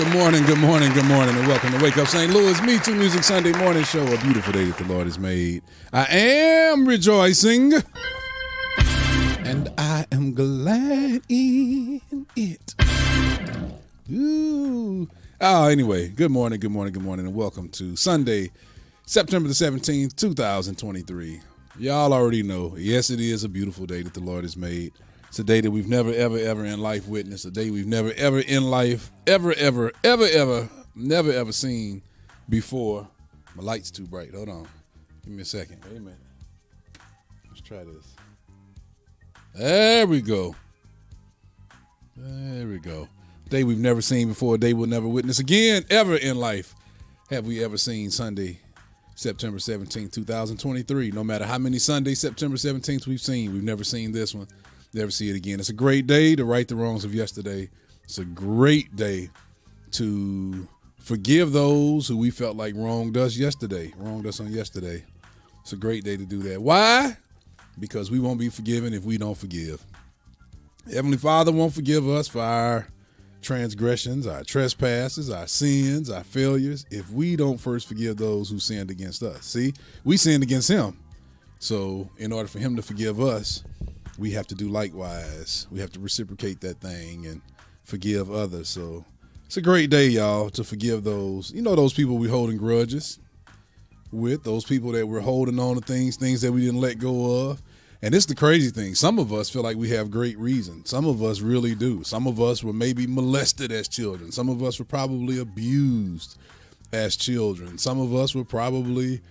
Good morning, and welcome to Wake Up St. Louis, MeTooMusic Sunday morning show. A beautiful day that the Lord has made. I am rejoicing, and I am glad in it. Ooh. Oh, anyway, good morning, and welcome to Sunday, September the 17th, 2023. Y'all already know, yes, it is a beautiful day that the Lord has made. It's a day that we've never, ever in life witnessed. A day we've never, ever in life, never, ever seen before. My light's too bright. Hold on. Give me a second. Wait a minute. Let's try this. There we go. Day we've never seen before. A day we'll never witness again, ever in life. Have we ever seen Sunday, September 17th, 2023. No matter how many Sundays, September 17th we've seen, we've never seen this one. Never see it again. It's a great day to right the wrongs of yesterday. It's a great day to forgive those who we felt like wronged us on yesterday. It's a great day to do that. Why? Because we won't be forgiven if we don't forgive. Heavenly Father won't forgive us for our transgressions, our trespasses, our sins, our failures, if we don't first forgive those who sinned against us. See, we sinned against him. So in order for him to forgive us, we have to do likewise. We have to reciprocate that thing and forgive others. So it's a great day, y'all, to forgive those, those people we holding grudges with, those people that we're holding on to things that we didn't let go of. And it's the crazy thing. Some of us feel like we have great reason. Some of us really do. Some of us were maybe molested as children. Some of us were probably abused as children. Some of us were probably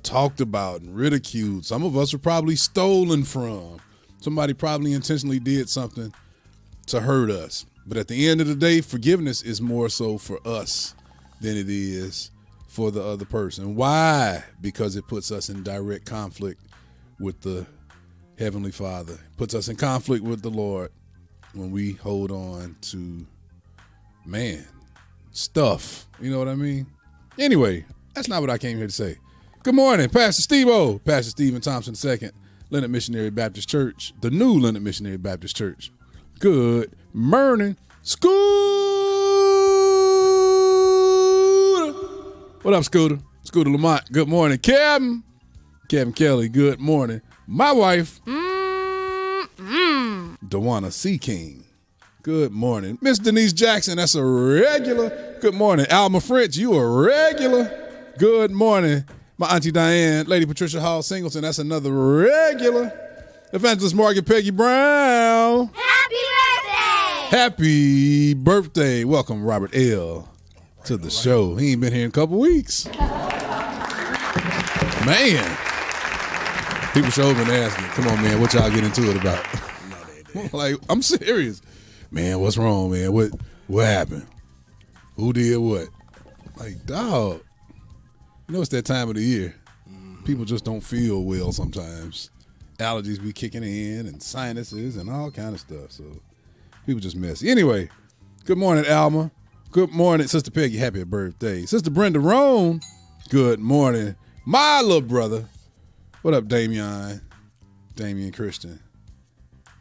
talked about and ridiculed. Some of us were probably stolen from. Somebody probably intentionally did something to hurt us. But at the end of the day, forgiveness is more so for us than it is for the other person. Why? Because it puts us in direct conflict with the Heavenly Father. It puts us in conflict with the Lord when we hold on to, stuff. You know what I mean? Anyway, that's not what I came here to say. Good morning, Pastor Steve-O. Pastor Stephen Thompson II. Leonard Missionary Baptist Church, the new Leonard Missionary Baptist Church. Good morning, Scooter. What up, Scooter? Scooter Lamont, good morning. Kevin Kelly, good morning. My wife, Dewana C. King, good morning. Miss Denise Jackson, that's a regular. Good morning. Alma French, you a regular. Good morning. My Auntie Diane, Lady Patricia Hall Singleton, that's another regular. Evangelist Margaret Peggy Brown. Happy birthday! Happy birthday. Welcome, Robert L. to the show. He ain't been here in a couple weeks. Man. People sure been asking, come on, man, what y'all get into it about? Like, I'm serious. Man, what's wrong, man? What happened? Who did what? Like, dog. It's that time of the year. People just don't feel well sometimes. Allergies be kicking in and sinuses and all kind of stuff. So people just messy. Anyway, good morning, Alma. Good morning, Sister Peggy. Happy birthday. Sister Brenda Roan, good morning. My little brother. What up, Damian Christian.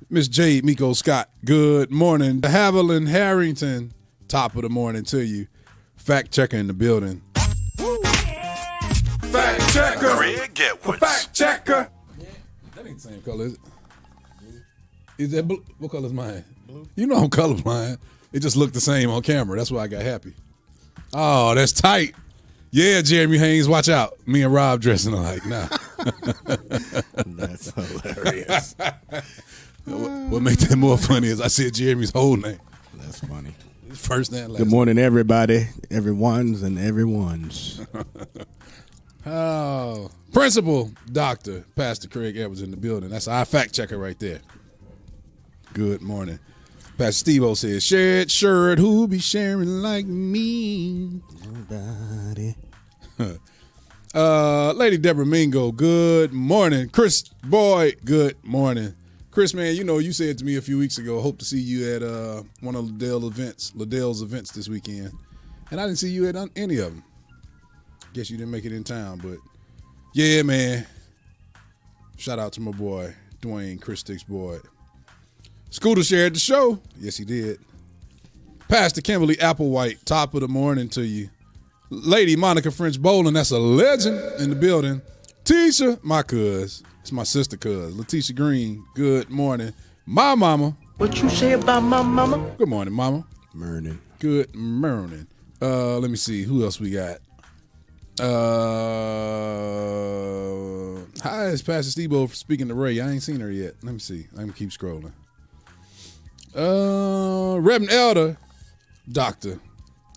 Miss Jade Miko Scott, good morning. Haviland Harrington, top of the morning to you. Fact checker in the building. Fact checker. Greg Getwitz. Fact checker. That ain't the same color, is it? Is that blue? What color is mine? Blue. You know I'm colorblind. It just looked the same on camera. That's why I got happy. Oh, that's tight. Yeah, Jeremy Haynes, watch out. Me and Rob dressing alike. Nah. That's hilarious. What makes that more funny is I said Jeremy's whole name. That's funny. His first name, last Good morning, everybody. Everyone's and everyone's. Oh, Principal Dr. Pastor Craig Edwards in the building. That's our fact checker right there. Good morning. Pastor Steve-O says, share it, who be sharing like me? Nobody. Lady Deborah Mingo, good morning. Chris Boyd, good morning. Chris, man, you said to me a few weeks ago, hope to see you at one of Liddell's events this weekend. And I didn't see you at any of them. Guess you didn't make it in town, but yeah, man. Shout out to my boy, Dwayne Chris Sticks Boyd. Scooter shared the show. Yes, he did. Pastor Kimberly Applewhite, top of the morning to you. Lady Monica French Bowling, that's a legend in the building. Tisha, my cuz. It's my sister cuz. Letitia Green, good morning. My mama. What you say about my mama? Good morning, mama. Morning. Good morning. Let me see. Who else we got? Hi, it's Pastor Steve-O for speaking to Ray. I ain't seen her yet. Let me see. Let me keep scrolling. Reverend Elder, Dr.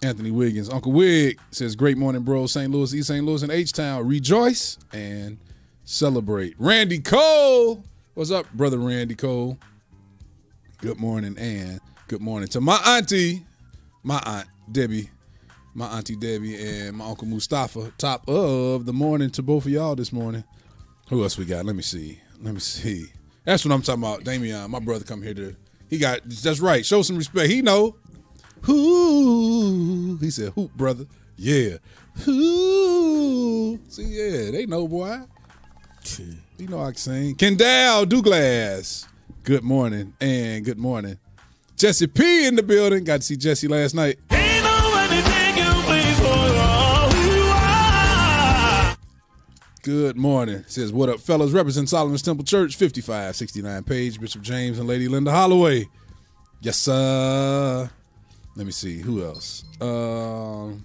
Anthony Wiggins. Uncle Wig says, great morning, bro. St. Louis, East St. Louis, and H-Town. Rejoice and celebrate. Randy Cole. What's up, brother Randy Cole? Good morning, and good morning to my auntie, my aunt Debbie, my auntie Debbie, and my uncle Mustafa. Top of the morning to both of y'all this morning. Who else we got? Let me see. That's what I'm talking about. Damian, my brother, come here to. He got. That's right. Show some respect. He know. Who? He said, "Hoop, brother." Yeah. Who? See, yeah, they know, boy. You know I can sing. Kendall Douglas. Good morning, and good morning. Jesse P in the building. Got to see Jesse last night. Good morning. Says, what up, fellas? Represent Solomon's Temple Church, 5569 Page, Bishop James and Lady Linda Holloway. Yes, sir. Let me see. Who else? Who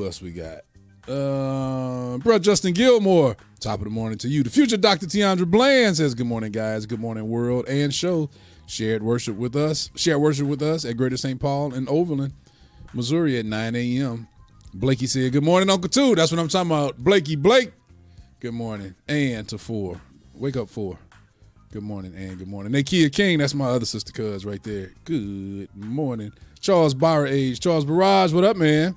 else we got? Bro, Justin Gilmore. Top of the morning to you. The future Dr. Tiandra Bland says, good morning, guys. Good morning, world and show. Share worship with us at Greater St. Paul in Overland, Missouri at 9 a.m. Blakey said, good morning, Uncle Two. That's what I'm talking about. Blake. Good morning. And to 4. Wake up 4. Good morning and good morning. Nakia King, that's my other sister cuz right there. Good morning. Charles Barrage. Charles Barrage, what up, man?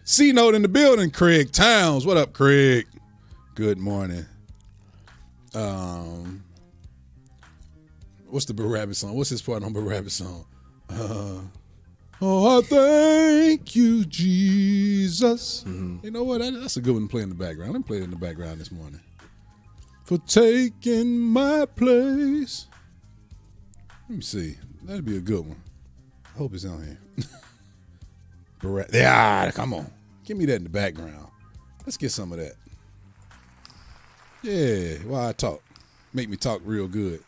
C-Note in the building. Craig Towns. What up, Craig? Good morning. What's the Barabbas song? What's his part on Barabbas song? Oh, I thank you, Jesus. Mm-hmm. You know what? That's a good one to play in the background. Let me play it in the background this morning. For taking my place. Let me see. That'd be a good one. I hope it's on here. Yeah, come on. Give me that in the background. Let's get some of that. Yeah, while I talk. Make me talk real good.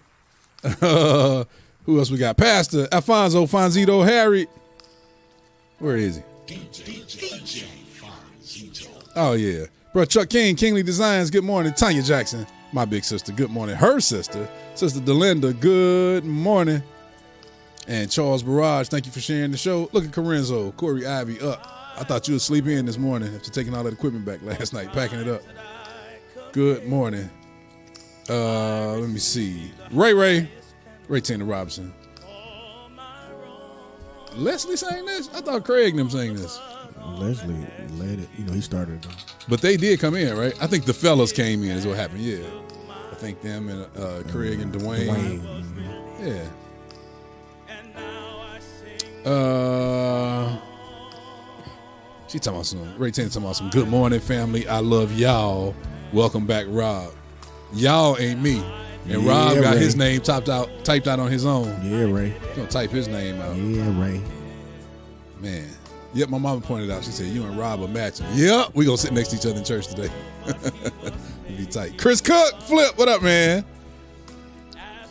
Who else we got? Pastor Alfonso Fonzito Harry. Where is he? DJ Fonzito. Oh, yeah. Bro, Chuck King, Kingly Designs, good morning. Tanya Jackson, my big sister, good morning. Her sister, Sister Delinda, good morning. And Charles Barrage, thank you for sharing the show. Look at Corenzo, Corey Ivy up. I thought you would sleep in this morning after taking all that equipment back last night, packing it up. Good morning. Let me see. Ray Tina Robinson. Leslie sang this? I thought Craig and them sang this. Leslie led it. He started it. But they did come in, right? I think the fellas came in is what happened, yeah. I think them and Craig and Dwayne. Mm-hmm. Yeah. She talking about some, Ray Tina talking about some good morning, family. I love y'all. Welcome back, Rob. Y'all ain't me. And Rob got Ray. His name typed out on his own. Yeah, Ray. He's gonna type his name out. Yeah, Ray. Man. Yep, my mama pointed out. She said, you and Rob are matching. Yep, we gonna sit next to each other in church today. Be tight. Chris Cook, Flip, what up, man?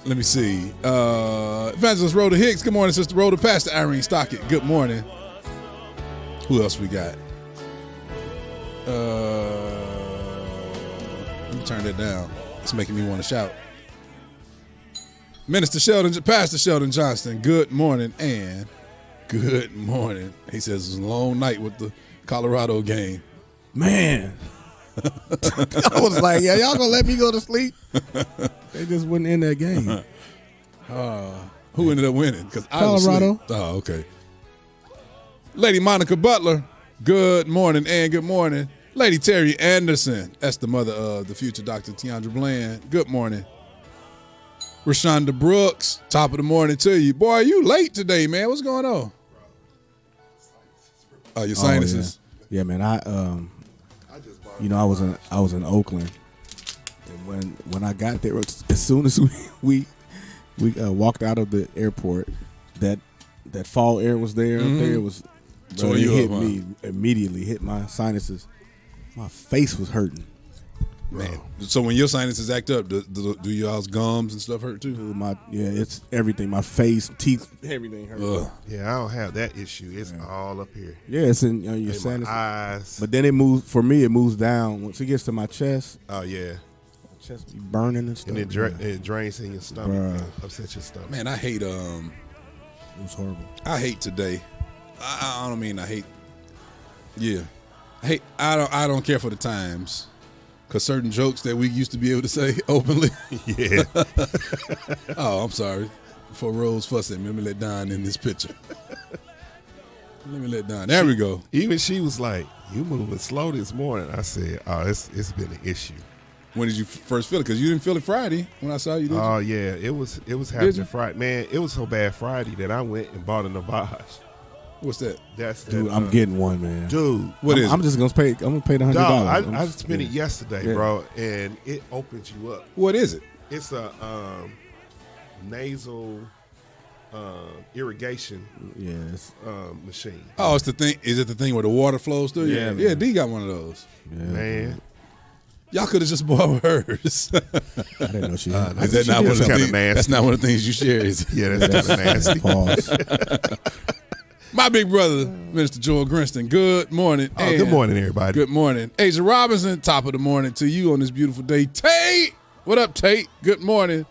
Let me see. Evangelist Rhoda Hicks, good morning, Sister Rhoda. Pastor Irene Stockett, good morning. Who else we got? Let me turn that down. It's making me want to shout. Pastor Sheldon Johnston, good morning and good morning. He says it was a long night with the Colorado game. Man. I was like, yeah, y'all gonna let me go to sleep? They just wouldn't end that game. Who ended up winning? Because Colorado. Oh, okay. Lady Monica Butler, good morning and good morning. Lady Terry Anderson, that's the mother of the future Dr. Tiandra Bland. Good morning. Rashonda Brooks, top of the morning to you. Boy, you late today, man. What's going on? Oh, your sinuses. Yeah, man. I was in Oakland, and when I got there, as soon as we walked out of the airport, that that fall air was there. Up there it was. Tore Bro, it you hit up, huh? me immediately. Hit my sinuses. My face was hurting. Man. So when your sinuses act up, do y'all's gums and stuff hurt too? It's everything. My face, teeth, everything hurt. Yeah, I don't have that issue. It's all up here. Yeah, it's in your In sinus. my eyes. But then it moves. For me, it moves down once it gets to my chest. Oh yeah. My chest be burning and stuff. And it drains in your stomach. Man, upsets your stomach. Man, I hate it was horrible. I hate today. I don't mean I hate. Yeah, I don't care for the times, cause certain jokes that we used to be able to say openly. Yeah. Oh, I'm sorry. Before Rose fuss at me, let me let Don in this picture. Let me let Don. There we go. Even she was like, "You moving slow this morning." I said, "Oh, it's been an issue." When did you first feel it? Cause you didn't feel it Friday when I saw you. Oh yeah, it was happening Friday. Man, it was so bad Friday that I went and bought a Navage. What's that? That's Dude, I'm getting one, man. Dude, I'm just gonna pay. I'm gonna pay the $100. I spent it yesterday, bro, and it opens you up. What is it? It's a nasal irrigation machine. Oh, it's the thing. Is it the thing where the water flows through? Yeah, yeah. D got one of those. Yeah, man. Y'all could have just bought hers. I didn't know she had. Is that not one of the kinda things? nasty. That's not one of the things you share, is it? Yeah, that's kind of nasty. Pause. My big brother, Minister Joel Grinston. Good morning. Oh, good morning, everybody. Good morning. Asia Robinson, top of the morning to you on this beautiful day. Tate, what up, Tate? Good morning.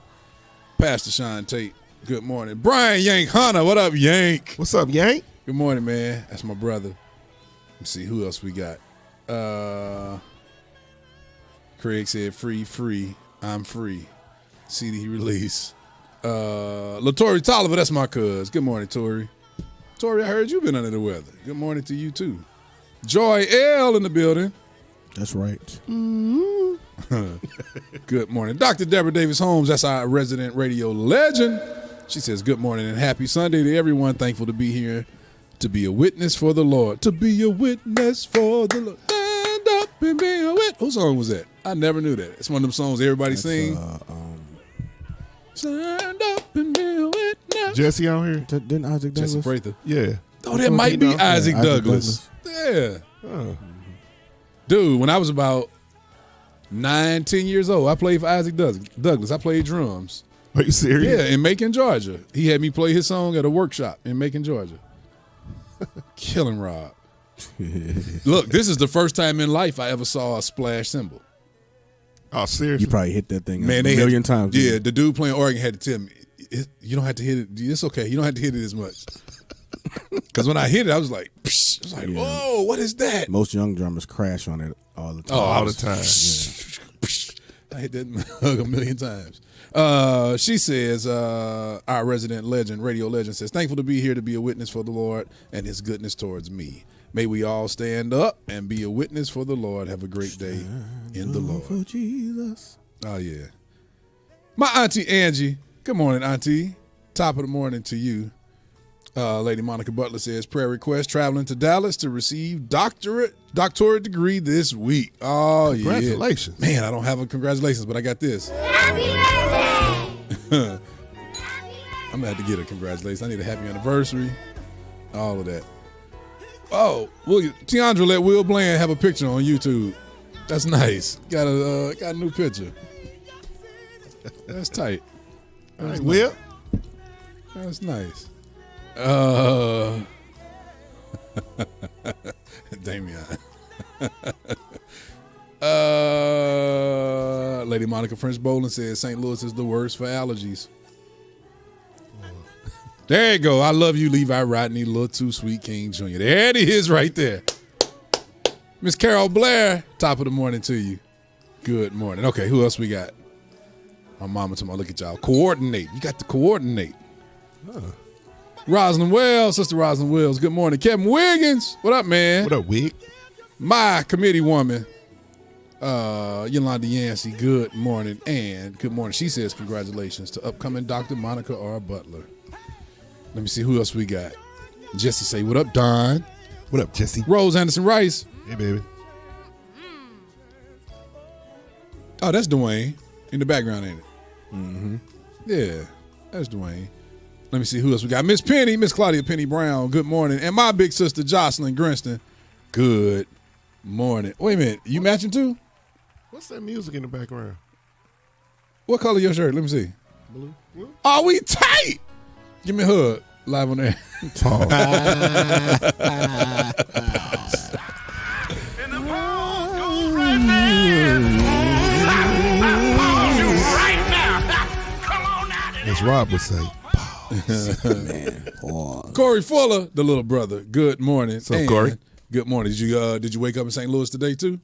Pastor Sean Tate, good morning. Brian Yank Hunter, what up, Yank? What's up, Yank? Good morning, man. That's my brother. Let's see, who else we got? Craig said, free, I'm free. CD he released. LaTori Tolliver, that's my cuz. Good morning, Tori. Tori, I heard you've been under the weather. Good morning to you, too. Joy L in the building. That's right. Good morning. Dr. Deborah Davis Holmes, that's our resident radio legend. She says, good morning and happy Sunday to everyone. Thankful to be here, to be a witness for the Lord. To be a witness for the Lord. Stand up and be a witness. Whose song was that? I never knew that. It's one of them songs everybody sing. Stand up and be a witness. Jesse on here? Didn't Isaac Douglas? Jesse Prather. Yeah. Oh, that might be Isaac Isaac Douglas. Yeah. Dude, when I was about 9, 10 years old, I played for Isaac Douglas. I played drums. Are you serious? Yeah, in Macon, Georgia. He had me play his song at a workshop in Macon, Georgia. Killing Rob. Look, this is the first time in life I ever saw a splash cymbal. Oh, seriously? You probably hit that thing Man, a million times. Yeah, the dude playing organ had to tell me, you don't have to hit it. It's okay. You don't have to hit it as much. Because when I hit it, I was like, psh, I was like, whoa, what is that? Most young drummers crash on it all the time. Oh, all the time. I hit that hug a million times. She says, our resident legend, radio legend, says, thankful to be here to be a witness for the Lord and his goodness towards me. May we all stand up and be a witness for the Lord. Have a great day in the Lord. For Jesus. Oh, yeah. My auntie Angie. Good morning, auntie. Top of the morning to you. Lady Monica Butler says, prayer request, traveling to Dallas to receive doctorate degree this week. Oh, Congratulations. Yeah. Man, I don't have a congratulations, but I got this. Happy birthday! I'm going to have to get a congratulations. I need a happy anniversary. All of that. Oh, Tiandra let Will Bland have a picture on YouTube. That's nice. Got a new picture. That's tight. All right, Will. That's nice. Damian. Lady Monica French Bowling says St. Louis is the worst for allergies. There you go. I love you, Levi Rodney, Little Too Sweet King Jr. There it is right there. Miss Carol Blair, top of the morning to you. Good morning. Okay, who else we got? My mama told me, look at y'all. Coordinate. You got to coordinate. Rosalind Wells, Sister Rosalind Wells. Good morning. Kevin Wiggins. What up, man? What up, Wig? My committee woman, Yolanda Yancey. Good morning. And good morning. She says congratulations to upcoming Dr. Monica R. Butler. Let me see who else we got. Jesse say, what up, Don? What up, Jesse? Rose Anderson Rice. Hey, baby. Oh, that's Dwayne in the background, ain't it? Mm-hmm. Yeah, that's Dwayne. Let me see who else we got. Miss Penny, Miss Claudia Penny Brown, good morning. And my big sister Jocelyn Grinston, good morning. Wait a minute, you matching too? What's that music in the background? What color your shirt? Let me see. Blue. Oh, we tight. Give me a hug. Live on there. Pause. And the balls go right there. Pause you right now. Come on out of there. As Rob would say. Man, pause. Corey Fuller, the little brother. Good morning. So, Corey. Good morning. Did you wake up in St. Louis today too?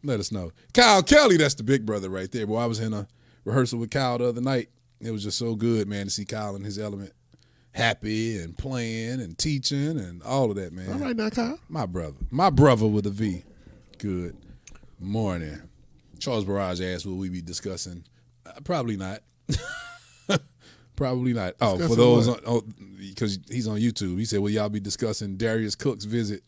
Let us know. Kyle Kelly, that's the big brother right there. Boy, I was in a rehearsal with Kyle the other night. It was just so good, man, to see Kyle in his element. Happy and playing and teaching and all of that, man. All right now, Kyle. My brother with a V. Good morning. Charles Barrage asked, will we be discussing? Probably not. Probably not. Oh, for those, because he's on YouTube. He said, will y'all be discussing Darius Cook's visit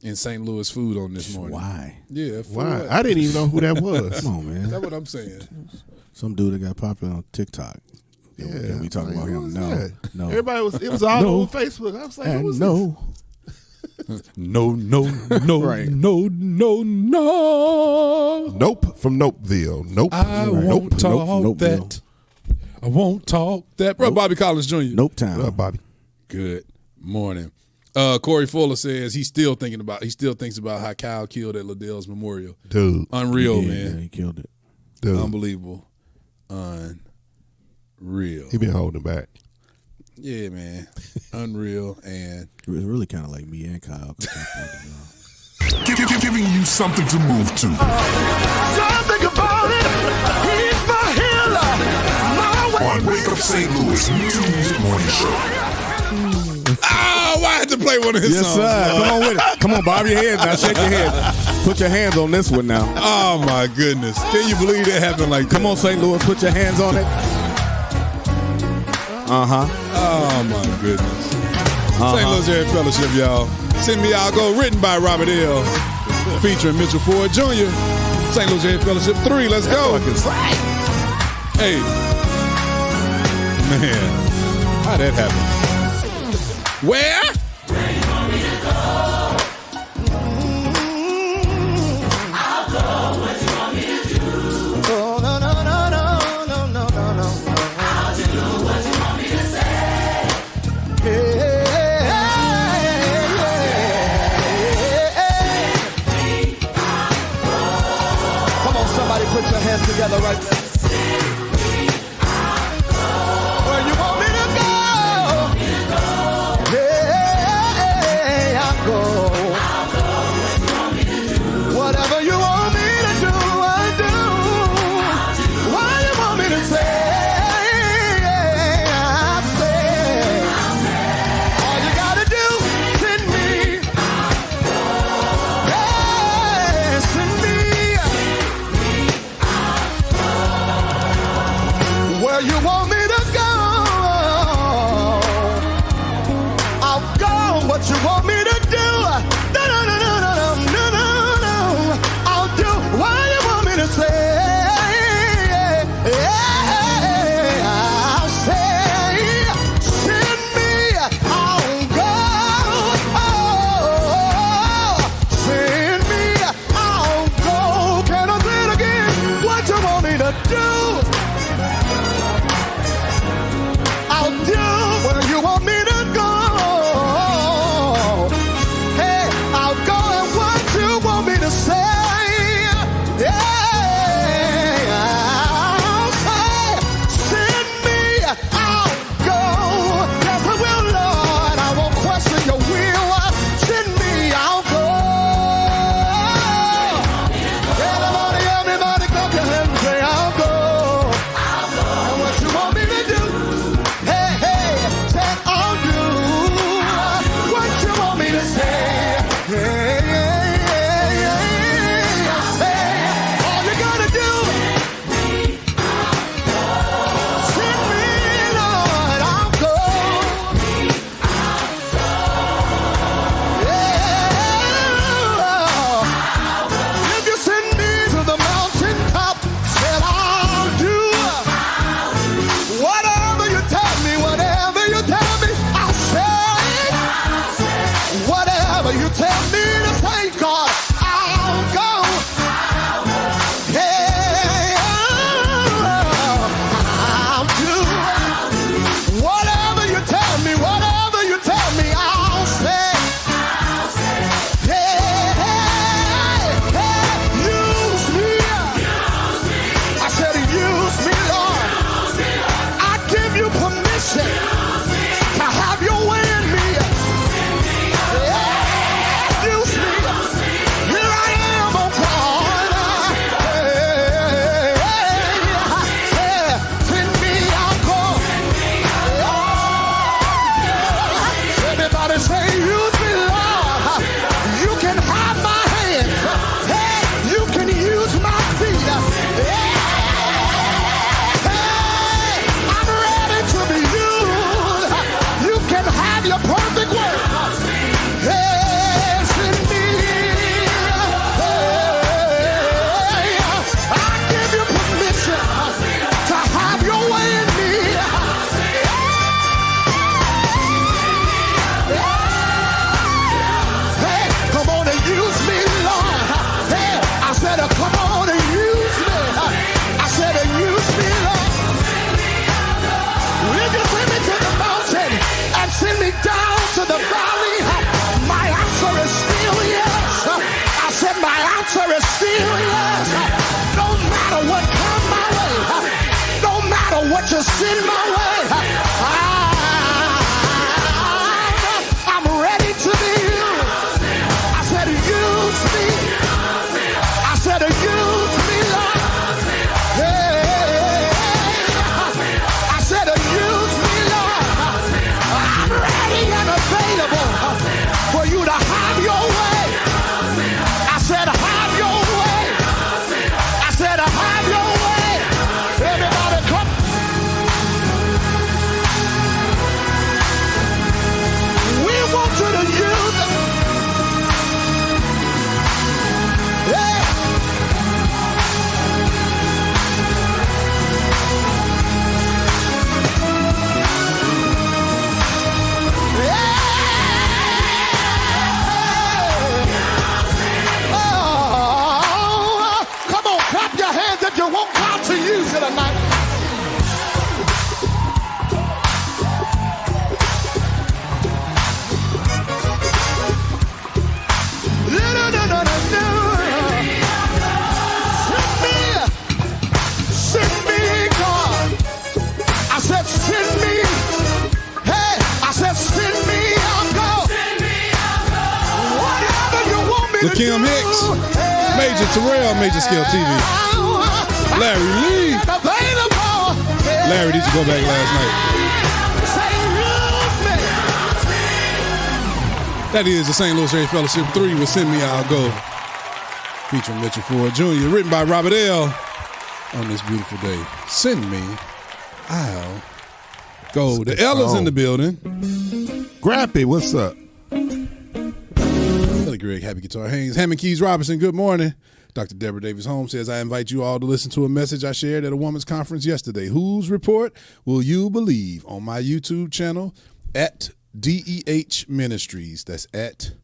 in St. Louis food on this morning? Why? Yeah. Why? I didn't even know who that was. Come on, man. That's what I'm saying. Some dude that got popular on TikTok. Yeah, Can we talk like, about who him? was No. that? No. Everybody it was all No. over Facebook. I was like, who And was no. No, Right. no. this? Nope from Nopeville. Nope. I nope. won't talk Nope, that. Bill. I won't talk that. Bro, Bobby Collins Jr. Nope town. What up, Bobby? Good morning. Corey Fuller says he still thinks about how Kyle killed at Liddell's memorial. Dude. Unreal, Yeah, man. he killed it. Dude. Unbelievable. Unreal. He been holding back. Yeah, man. Unreal. And It was really kind of like me and Kyle. Giving you something to move to. Something about it. He's my healer. My way. On Wake Up St. Louis MeTooMusic Morning Show. oh, I had to play one of his Yes, songs. sir. Come on with it. Come on, bob your head now. Shake your head. Put your hands on this one now. Oh my goodness. Can you believe that happened like that? Come on, St. Louis. Put your hands on it. Uh-huh. Oh my goodness. St. Louis Area Fellowship, y'all. Send Me I'll Go, written by Robert L. Featuring Mitchell Ford Jr. St. Louis Area Fellowship 3. Let's go. Hey. Man. How'd that happen? Where? Put your hands together right there. Where you want me to go? Hey, I'll go. Whatever you want me to do, I'll do. What you want me to say, I'll say. All you gotta do, send me. Yeah, send me. Where you want me to go, I'll go. What you want me to do, no, no, no, no, no, no, no, no. I'll do what you want me to say. I'll say, send me, I'll go. Send me, I'll go. Can I say it again? What you want me to do? I'll do where you want me to go. Hey, I'll go and what you want me to say. Yeah, I'll say, send me, I'll go. Yes, I will, Lord. I won't question your will. Send me, I'll go. Everybody, clap your hands and say, I'll go. what you send my way. I'm ready to be used. I said, use me. I said, use me, Lord. Hey. I said, use me, Lord. I'm ready and available for you to have your way. I said, have your way. I said, have your way. Everybody come. We want you to use it. Yeah. Oh, come on, clap your hands if you want God to use it tonight. Send me, God. I said, send me. Hey, I said, send me, I'll go. Whatever you want me to do. Lakim Hicks, Major Terrell, Major Scale TV. Larry Lee. Larry, did you go back last night? That is the St. Louis Area Fellowship 3 with Send Me, I'll Go. Featuring Mitchell Ford Jr., written by Robert L. on this beautiful day. Send me, I'll go. The L is in the building. Grappy, what's up? Billy Greg, Happy Guitar Haynes, Hammond Keys Robinson, good morning. Dr. Deborah Davis Holmes says, I invite you all to listen to a message I shared at a women's conference yesterday. Whose report will you believe? On my YouTube channel at DEH Ministries. That's at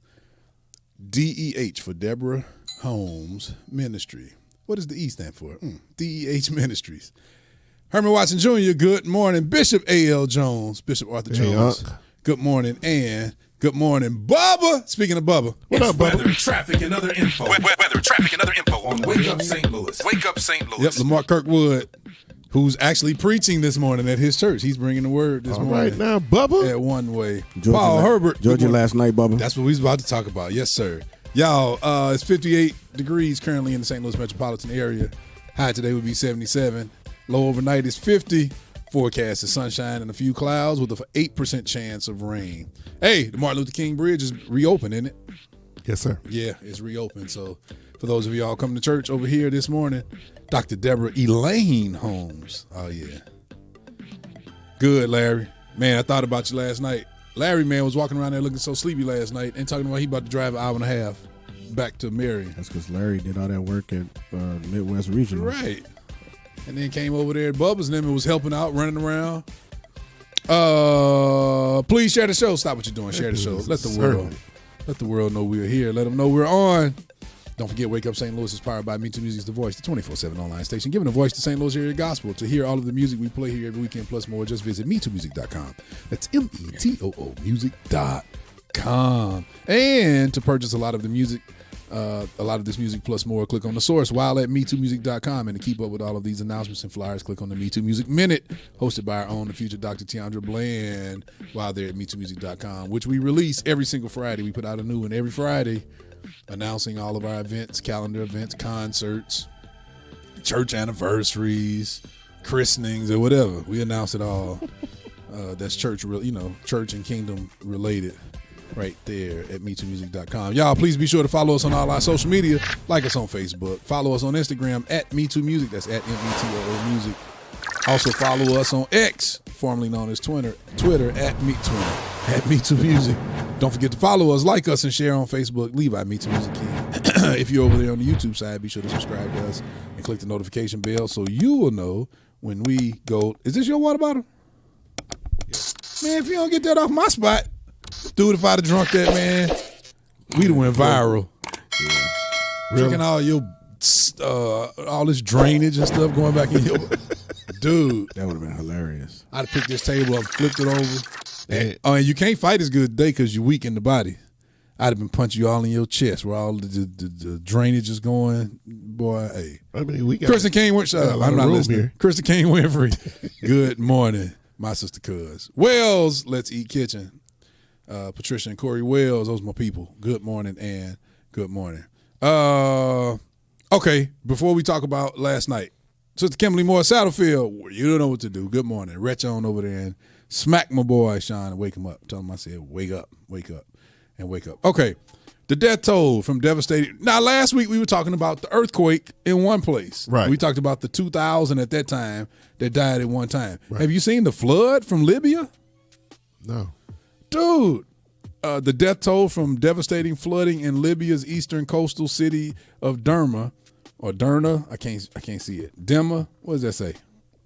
DEH for Deborah Holmes Ministry. What does the E stand for? DEH Ministries. Herman Watson Jr., good morning. Bishop A.L. Jones, Bishop Arthur Jones, good morning. And good morning, Bubba. Speaking of Bubba, What up, Bubba? Weather, traffic, and other info. Weather, traffic, and other info on Wake Up St. Louis. Wake Up St. Louis. yep, Lamar Kirkwood, who's actually preaching this morning at his church. He's bringing the word this morning. Right now, Bubba. At One Way. Georgia Paul Herbert. Georgia last night, Bubba. That's what we was about to talk about. Yes, sir. Y'all, it's 58 degrees currently in the St. Louis metropolitan area. High today would be 77. Low overnight is 50. Forecast is sunshine and a few clouds with an 8% chance of rain. Hey, the Martin Luther King Bridge is reopened, isn't it? Yes, sir. Yeah, it's reopened. So for those of y'all coming to church over here this morning, Dr. Deborah Elaine Holmes. Oh, yeah. Good, Larry. Man, I thought about you last night. Larry, man, was walking around there looking so sleepy last night and talking about he about to drive an hour and a half back to Marion. That's because Larry did all that work at Midwest Regional. Right. And then came over there at Bubba's and then was helping out, running around. Please share the show. Stop what you're doing. Share the show. Let the world know we're here. Let them know we're on. Don't forget, Wake Up St. Louis is powered by MeTooMusic's The Voice, the 24/7 online station, giving a voice to St. Louis area gospel. To hear all of the music we play here every weekend plus more, just visit MeTooMusic.com. That's METOO music.com. And to purchase a lot of the music, a lot of this music plus more, click on the source while at MeTooMusic.com. And to keep up with all of these announcements and flyers, click on the Me Too Music Minute, hosted by our own, the future Dr. Tiandra Bland, while they're at MeTooMusic.com, which we release every single Friday. We put out a new one every Friday, announcing all of our events, calendar events, concerts, church anniversaries, christenings, or whatever. We announce it all. That's church, church and kingdom related. Right there at MeTooMusic.com. Y'all, please be sure to follow us on all our social media. Like us on Facebook. Follow us on Instagram at MeTooMusic. That's at METOO Music. Also follow us on X, formerly known as Twitter at MeTooMusic. Don't forget to follow us, like us, and share on Facebook. Levi MeTooMusic King. If you're over there on the YouTube side, be sure to subscribe to us and click the notification bell so you will know when we go. Is this your water bottle? Man, if you don't get that off my spot, dude, if I'd have drunk that, man, we'd have went viral. Yeah. Drinking all your, all this drainage and stuff going back in your, dude. That would have been hilarious. I'd have picked this table up, flipped it over. And you can't fight as good today because you're weak in the body. I'd have been punching you all in your chest where all the drainage is going. Boy, hey. I mean, we got Kristen King Winfrey. I'm not listening. Here. Kristen King Winfrey. Good morning, my sister Cuz. Wells, Let's Eat Kitchen. Patricia and Corey Wells, those are my people. Good morning and good morning. Okay, before we talk about last night, Sister Kimberly Moore Saddlefield, you don't know what to do. Good morning. Retch on over there and smack my boy Sean and wake him up. Tell him I said, wake up, and wake up. Okay, the death toll from devastating. Now, last week we were talking about the earthquake in one place. Right. We talked about the 2,000 at that time that died at one time. Right. Have you seen the flood from Libya? No. Dude. The death toll from devastating flooding in Libya's eastern coastal city of Derna, or Derna. I can't see it. Derna. What does that say?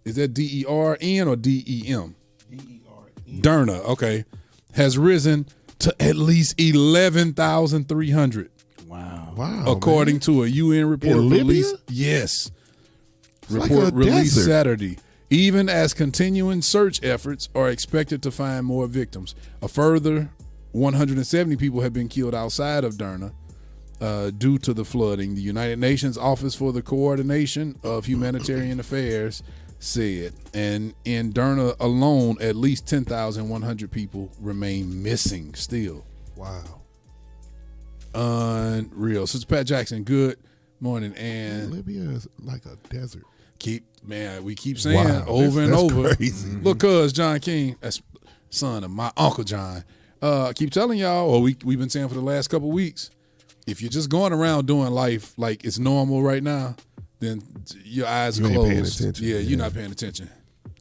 Is that D-E-R-N or D-E-M? D-E-R-N. Derna. Okay, has risen to at least 11,300. Wow. According to a UN report In Libya? released. Yes. Like Report a released desert. Saturday. Even as continuing search efforts are expected to find more victims. A further 170 people have been killed outside of Derna due to the flooding. The United Nations Office for the Coordination of Humanitarian Affairs said, and in Derna alone, at least 10,100 people remain missing still. Wow. Unreal. Sister Pat Jackson, good morning. And Libya is like a desert. we keep saying over and that's over. crazy. Look, cuz John King, that's son of my Uncle John. Keep telling y'all, or we've been saying for the last couple of weeks, if you're just going around doing life like it's normal right now, then your eyes are You ain't closed. paying attention. Yeah, Yeah. you're not paying attention.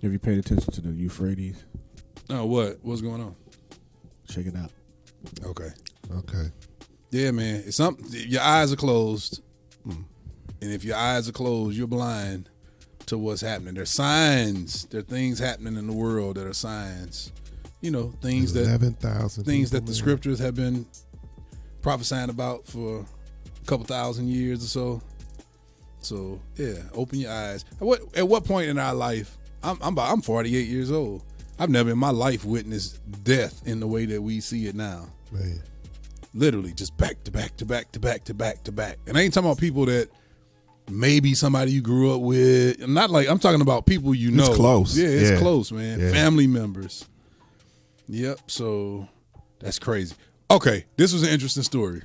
Have you paid attention to the Euphrates? No, what's going on? Check it out. Okay. Okay. Yeah, man. It's something. Your eyes are closed, and if your eyes are closed, you're blind to what's happening. There's signs. There are things happening in the world that are signs. You know, things that 11,000 the scriptures have been prophesying about for a couple thousand years or so. So yeah, open your eyes. At what point in our life? I'm 48 years old. I've never in my life witnessed death in the way that we see it now. Man. Literally just back to back to back to back to back to back. And I ain't talking about people that maybe somebody you grew up with. Not like, I'm talking about people you know. It's close. Yeah, it's Yeah. close, man. Yeah. Family members. Yep, so that's crazy. Okay, this was an interesting story.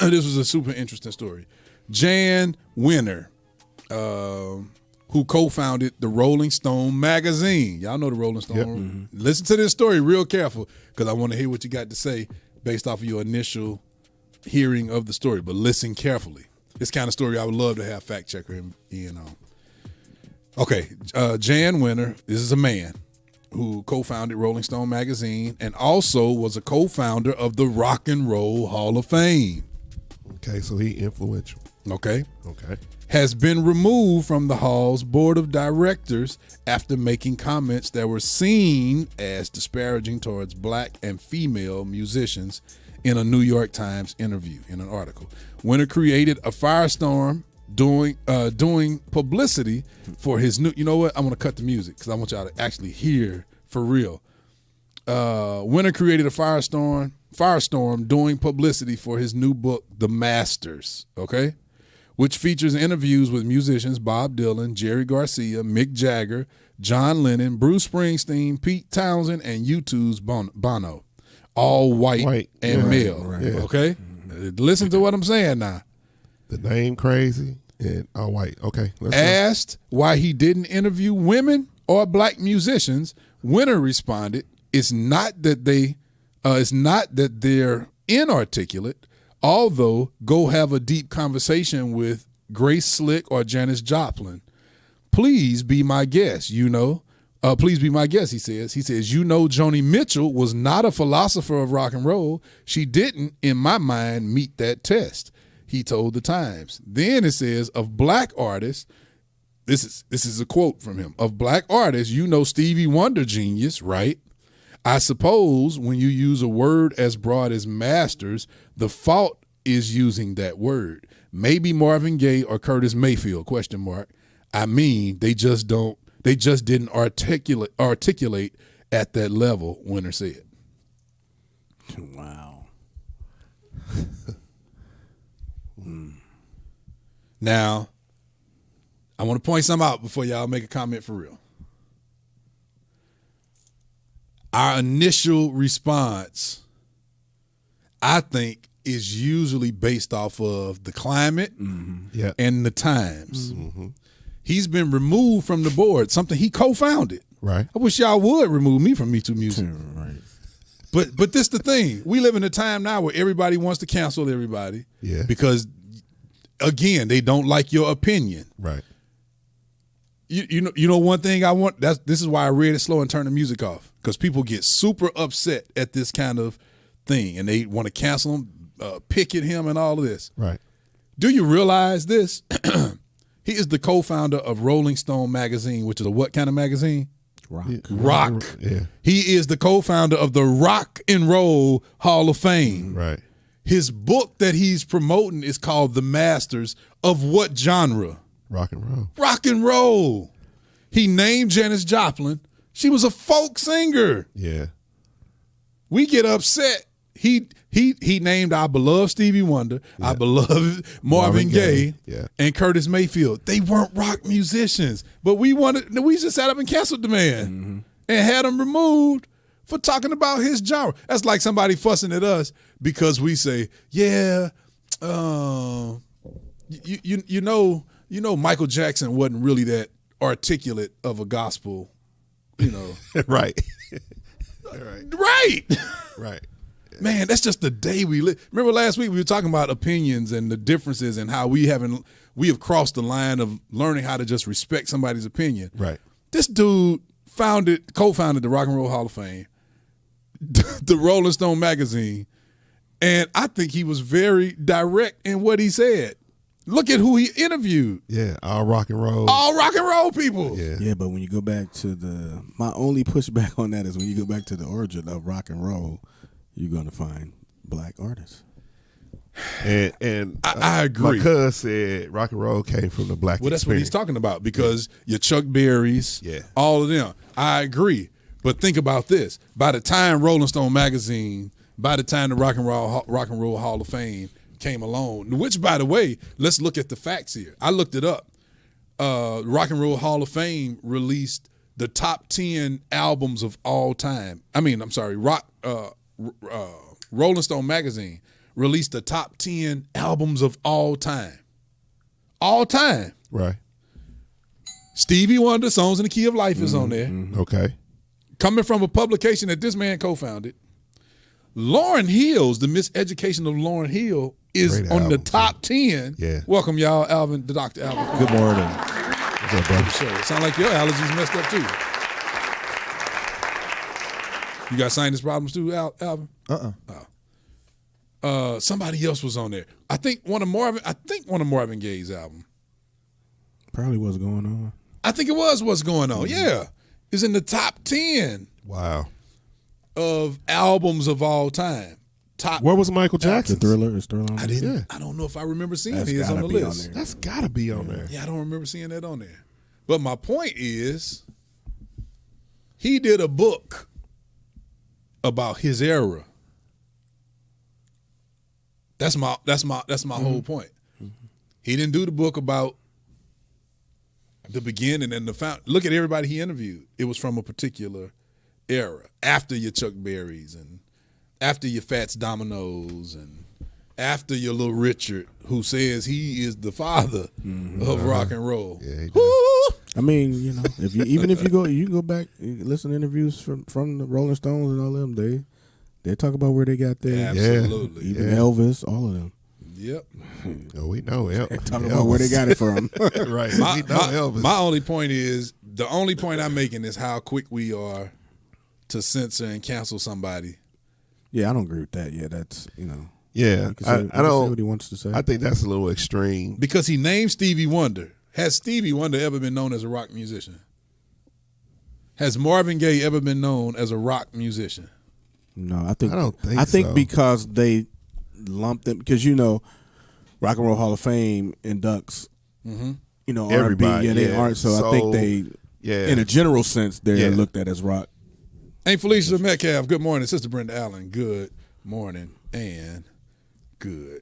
This was a super interesting story. Jan Wenner, who co-founded the Rolling Stone magazine. Y'all know the Rolling Stone. Yep. Mm-hmm. Listen to this story real careful because I want to hear what you got to say based off of your initial hearing of the story, but listen carefully. This kind of story I would love to have fact checker in on. Okay, Jan Wenner, this is a man who co-founded Rolling Stone magazine and also was a co-founder of the Rock and Roll Hall of Fame. Okay, so he influential. Okay. Okay. Has been removed from the Hall's board of directors after making comments that were seen as disparaging towards black and female musicians in a New York Times interview, in an article. Winner created a firestorm doing publicity for his new, you know what? I'm going to cut the music because I want y'all to actually hear for real. Winner created a firestorm doing publicity for his new book, The Masters, okay? Which features interviews with musicians Bob Dylan, Jerry Garcia, Mick Jagger, John Lennon, Bruce Springsteen, Pete Townsend, and U2's Bono. All white and yeah, male, right. Yeah. okay? Listen to what I'm saying now. The name crazy and all white. Okay. Let's go. Asked why he didn't interview women or black musicians, Winner responded, it's not that they're inarticulate, although go have a deep conversation with Grace Slick or Janis Joplin. Please be my guest, please be my guest, he says. He says, Joni Mitchell was not a philosopher of rock and roll. She didn't, in my mind, meet that test, he told the Times. Then it says, of black artists, this is a quote from him, of black artists, Stevie Wonder genius, right? I suppose when you use a word as broad as masters, the fault is using that word. Maybe Marvin Gaye or Curtis Mayfield, ? I mean, they just didn't articulate at that level, Winner said. Wow. Now, I want to point something out before y'all make a comment for real. Our initial response, I think, is usually based off of the climate and the times. He's been removed from the board, something he co-founded. Right. I wish y'all would remove me from MeTooMusic. Right. But this the thing. We live in a time now where everybody wants to cancel everybody. Yeah. Because, again, they don't like your opinion. Right. You know one thing I want. This is why I read it slow and turn the music off, because people get super upset at this kind of thing and they want to cancel him, picket him, and all of this. Right. Do you realize this? He is the co-founder of Rolling Stone magazine, which is a what kind of magazine? Rock. Yeah. He is the co-founder of the Rock and Roll Hall of Fame. Right. His book that he's promoting is called The Masters of what genre? Rock and roll. Rock and roll. He named Janis Joplin. She was a folk singer. Yeah. We get upset. He named our beloved Stevie Wonder, our beloved Marvin Gaye, and Curtis Mayfield. They weren't rock musicians, but we just sat up and canceled the man and had him removed for talking about his genre. That's like somebody fussing at us because we say, you know, Michael Jackson wasn't really that articulate of a gospel, Right. Right. Right. Man, that's just the day we live. Remember last week we were talking about opinions and the differences and how we have crossed the line of learning how to just respect somebody's opinion. Right. This dude co-founded the Rock and Roll Hall of Fame, the Rolling Stone magazine, and I think he was very direct in what he said. Look at who he interviewed. Yeah, all rock and roll. All rock and roll people. Yeah, but when you go back to my only pushback on that is when you go back to the origin of rock and roll, you're going to find black artists. And I agree. My cousin said rock and roll came from the black Well, that's what he's talking about, because your Chuck Berrys, all of them. I agree. But think about this. By the time Rolling Stone magazine, by the time the Rock and Roll Hall of Fame came along, which, by the way, let's look at the facts here. I looked it up. Rock and Roll Hall of Fame released the top 10 albums of all time. Rolling Stone magazine released the top 10 albums of all time. All time. Right. Stevie Wonder, Songs in the Key of Life is on there. Okay. Coming from a publication that this man co-founded. Lauryn Hill's, The Miseducation of Lauryn Hill, is Great on album, the top 10. Yeah. Welcome, y'all, Alvin, the Dr. Alvin. Good morning. What's up, brother? Sure. Sound like your allergies messed up too. You got sinus problems too, Alvin? Somebody else was on there. I think one of Marvin Gaye's album. Probably what's going on. I think it was What's Going On. Yeah. It's in the top 10 Wow. of albums of all time. Where was Michael The Jackson? Thriller is Thriller on I there? didn't. I don't know if I remember seeing That's his on gotta the be on list. there. That's got to be on there. Yeah, I don't remember seeing that on there. But my point is, he did a book about his era. That's my whole point. He didn't do the book about the beginning and the found. Look at everybody he interviewed. It was from a particular era, after your Chuck Berrys and after your Fats Dominoes and after your Little Richard, who says he is the father of rock and roll. Yeah, he did. Woo! I mean, if you can go back, you listen to interviews from the Rolling Stones and all of them. They talk about where they got their Absolutely. even Elvis, all of them. Yep. Oh, we know They talk about where they got it from. Right. We know Elvis. My only point is, the only point I'm making is how quick we are to censor and cancel somebody. Yeah, I don't agree with that. Yeah, that's Yeah, he can say- he I can don't. say what he wants to say. I think that's a little extreme. Because he named Stevie Wonder. Has Stevie Wonder ever been known as a rock musician? Has Marvin Gaye ever been known as a rock musician? No, I think I don't think I think so. because they lumped them because Rock and Roll Hall of Fame inducts R&B. Everybody, Yeah, they yeah. aren't. So I think they, Yeah. in a general sense, they're Yeah. looked at as rock. Ain't Felicia Metcalf, good morning. Sister Brenda Allen, good morning. And Good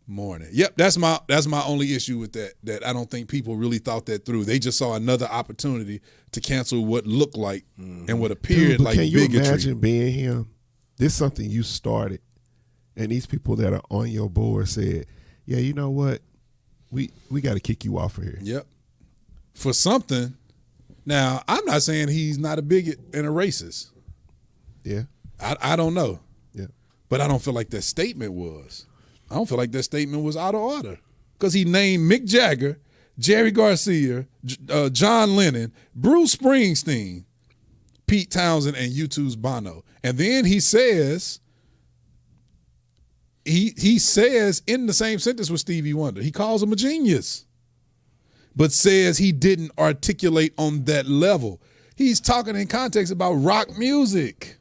morning. Yep, that's my only issue with that. That I don't think people really thought that through. They just saw another opportunity to cancel what looked like and what appeared Dude, but like can you bigotry. imagine being him? This is something you started, and these people that are on your board said, "Yeah, you know what? We got to kick you off of here." Yep. For something. Now, I'm not saying he's not a bigot and a racist. Yeah, I don't know. yeah. But I don't feel like that statement was. I don't feel like that statement was out of order. Because he named Mick Jagger, Jerry Garcia, John Lennon, Bruce Springsteen, Pete Townsend, and U2's Bono. And then he says, he says in the same sentence with Stevie Wonder, he calls him a genius, but says he didn't articulate on that level. He's talking in context about rock music,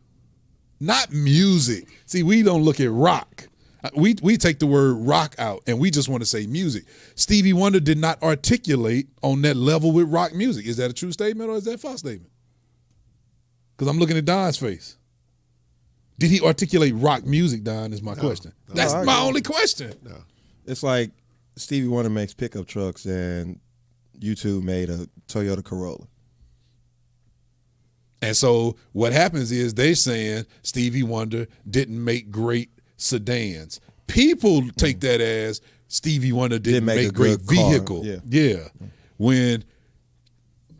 not music. See, we don't look at rock. We take the word rock out and we just want to say music. Stevie Wonder did not articulate on that level with rock music. Is that a true statement or is that a false statement? Because I'm looking at Don's face. Did he articulate rock music, Don, is my question. No, That's my only question. No. It's like Stevie Wonder makes pickup trucks and U2 made a Toyota Corolla. And so what happens is they're saying Stevie Wonder didn't make great sedans. People take that as Stevie Wonder didn't make a great good car. vehicle. Yeah. When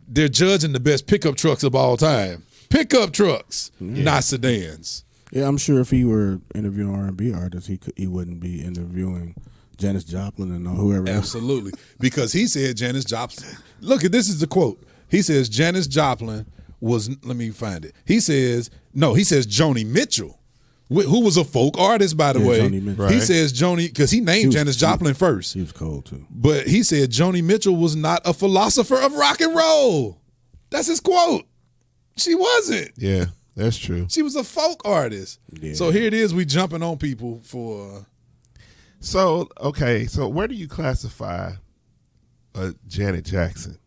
they're judging the best pickup trucks of all time. Pickup trucks, not sedans. Yeah, I'm sure if he were interviewing R&B artists, he wouldn't be interviewing Janis Joplin and whoever else. Absolutely. Because he said Janis Joplin. Look, this is the quote. He says Janis Joplin was, let me find it. He says Joni Mitchell, who was a folk artist, by the way. Joni Mitchell. He Right. says Joni, because he named Janis Joplin first. He was cold too. But he said Joni Mitchell was not a philosopher of rock and roll. That's his quote. She wasn't. Yeah, that's true. She was a folk artist. Yeah. So here it is, we jumping on people for... So, okay, so where do you classify Janet Jackson?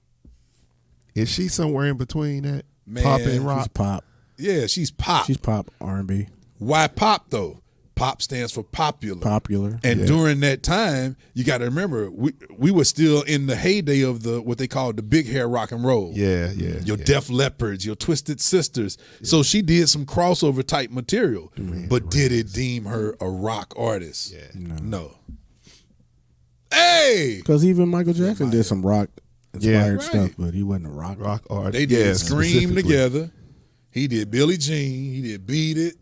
Is she somewhere in between that? Man, Pop and She's rock? pop. Yeah, she's pop. She's pop R&B. Why pop, though? Pop stands for popular. Popular. And during that time, you got to remember, we were still in the heyday of what they called the big hair rock and roll. Yeah. Your Def Leppards, your Twisted Sisters. Yeah. So she did some crossover type material. But did it deem her a rock artist? Yeah. No. Hey! Because even Michael Jackson did some rock inspired right. stuff, but he wasn't a rock artist. They did Scream specifically. together. He did Billie Jean. He did Beat It.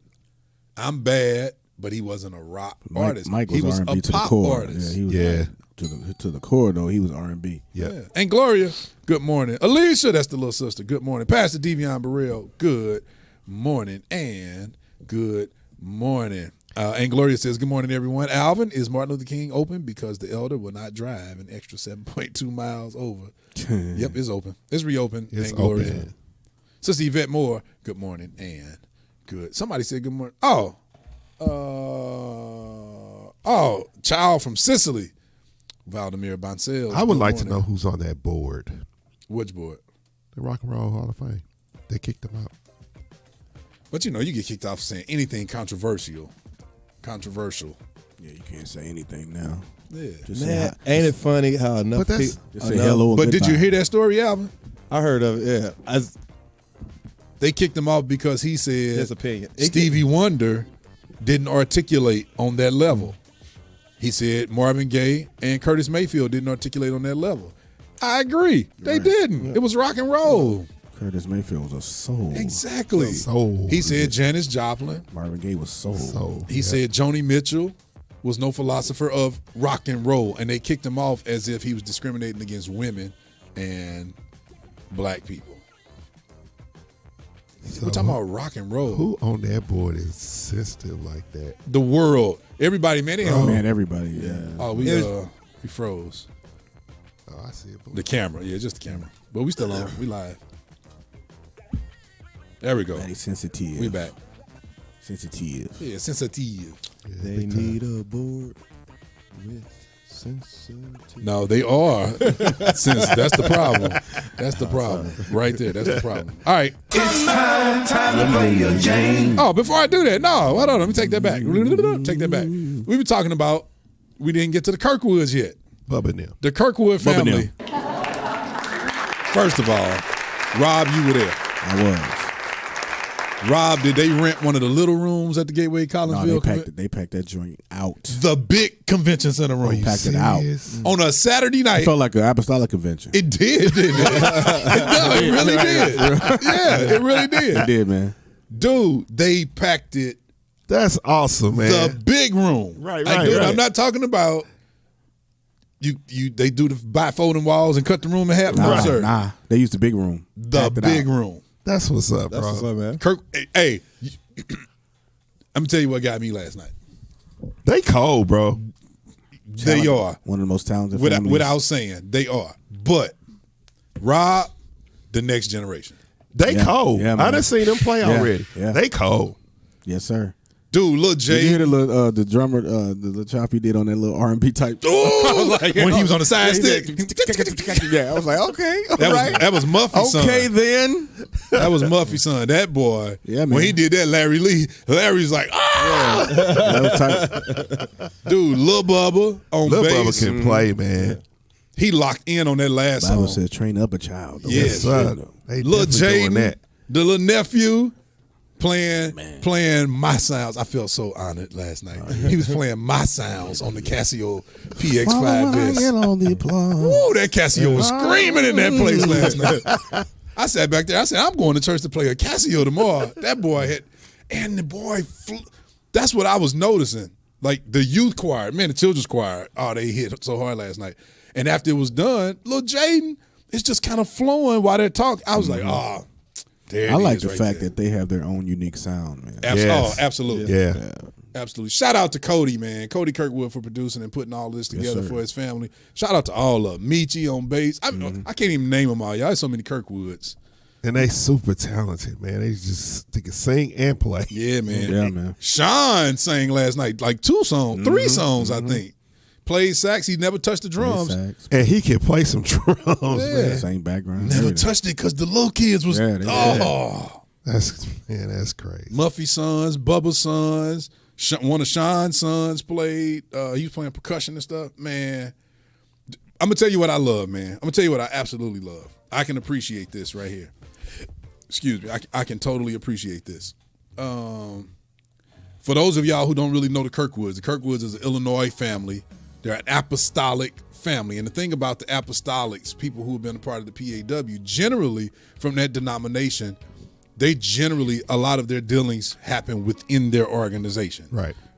I'm Bad. But he wasn't a rock artist. Mike he was R&B a to pop the core. artist. Yeah, he was to the core though. He was R&B. Yeah. And Gloria, good morning. Alicia, that's the little sister. Good morning. Pastor Devion Burrell, good morning. And good morning. And Gloria says, good morning, everyone. Alvin, is Martin Luther King open? Because the elder will not drive an extra 7.2 miles over. Yep, it's open. It's reopened. It's and Gloria. open. Sister Yvette Moore, good morning. And good. Somebody said good morning. Child from Sicily, Valdemir Boncel. I would like to know who's on that board. Which board? The Rock and Roll Hall of Fame. They kicked him out. But you get kicked off for saying anything controversial. Yeah, you can't say anything now. Yeah. Just say Man, ain't it funny how enough But that's- people... Just say hello. Or But did you goodbye. hear that story, Alvin? I heard of it, yeah. They kicked him off because he said His opinion. Stevie Wonder didn't articulate on that level. He said Marvin Gaye and Curtis Mayfield didn't articulate on that level. I agree. They didn't. It was rock and roll. Curtis Mayfield was a soul. Exactly. Soul. He said Janis Joplin. Marvin Gaye was soul. He said Joni Mitchell was no philosopher of rock and roll, and they kicked him off as if he was discriminating against women and black people. So We're talking about rock and roll. who on that board is sensitive like that? The world. Everybody, man. They Oh man, everybody. Yeah. Oh, we froze. Oh, I see it. The camera. Yeah, just the camera. But we still on. We live. There we go. Very sensitive. We back. Sensitive. Yeah, sensitive. They need a board with No, they are. Since that's the problem. That's the problem. Right there. That's the problem. All right. It's time to play your game. Oh, before I do that, no, hold on. Let me take that back. Take that back. We were talking about, we didn't get to the Kirkwoods yet. Bubba now. The Kirkwood family. First of all, Rob, you were there. I was. Rob, did they rent one of the little rooms at the Gateway Collinsville? No, they packed that joint out. The big convention center room. Packed it out. On a Saturday night. It felt like an apostolic convention. It did, didn't it? It really did. Yeah, it really did. It did, man. Dude, they packed it. That's awesome, man. The big room. Right. I'm not talking about they do the bifolding walls and cut the room in half. No, sir. Nah, they used the big room. The big room. That's what's up, bro. That's what's up, man. Kirk, hey, I'm gonna tell you what got me last night. They cold, bro. They are one of the most talented families. without saying they are. But Rob, the next generation. They cold. Yeah, I done seen them play already. Yeah. They cold. Yes, sir. Dude, Lil J. Did you hear the drummer, the little chop he did on that little R&B type? Oh, when he was on the side stick. Yeah, I was like, okay, That was Muffy's son. Okay, then. That was Muffy's son. That boy. Yeah, man. When he did that, Larry's like, ah! That was tight. Dude, Lil Bubba on Lil bass. Bubba can play, man. He locked in on that last The Bible song. said, train up a child. Yes, sir. They Lil definitely doing Jaden, that. the little nephew, playing my sounds. I felt so honored last night. He was playing my sounds on the Casio PX5S. on the applause. Ooh, that Casio was screaming in that place last night. I sat back there. I said, I'm going to church to play a Casio tomorrow. That boy had, and the boy, that's what I was noticing. Like the youth choir, man, the children's choir, they hit so hard last night. And after it was done, Lil Jaden is just kind of flowing while they're talking. I was like, there it I like is the right fact there. that they have their own unique sound, man. Yes. Absolutely. Yeah. Absolutely. Shout out to Cody, man. Cody Kirkwood for producing and putting all this together sir. for his family. Shout out to all of them. Michi on bass. I can't even name them all. Y'all have so many Kirkwoods. And they super talented, man. They can sing and play. Yeah, man. Yeah, man. Sean sang last night, like 2 songs, 3 songs, I think. Played sax. He never touched the drums. Sax, And he can play some drums, man. same background. Never everything. touched it because the little kids was, That's crazy. Muffy sons, Bubba's sons, one of Sean's sons played. He was playing percussion and stuff. Man, I'm going to tell you what I love, man. I'm going to tell you what I absolutely love. I can appreciate this right here. Excuse me. I can totally appreciate this. For those of y'all who don't really know the Kirkwoods is an Illinois family. They're an apostolic family. And the thing about the apostolics, people who have been a part of the PAW, generally from that denomination, a lot of their dealings happen within their organization.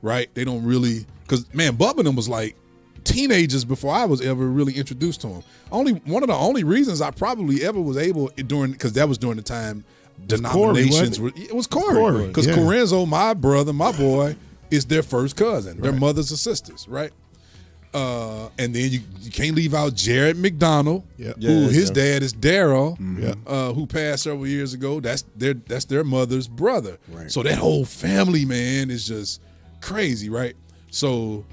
Right? They don't really, because, man, Bubba and them was like teenagers before I was ever really introduced to them. One of the only reasons I probably ever was able, because that was during the time denominations were, it was Corey. Because Corenzo, my brother, my boy, is their first cousin. Their mothers are sisters, right? And then you can't leave out Jared McDonald, who his dad is Daryl, who passed several years ago. That's their mother's brother. Right. So that whole family, man, is just crazy, right? So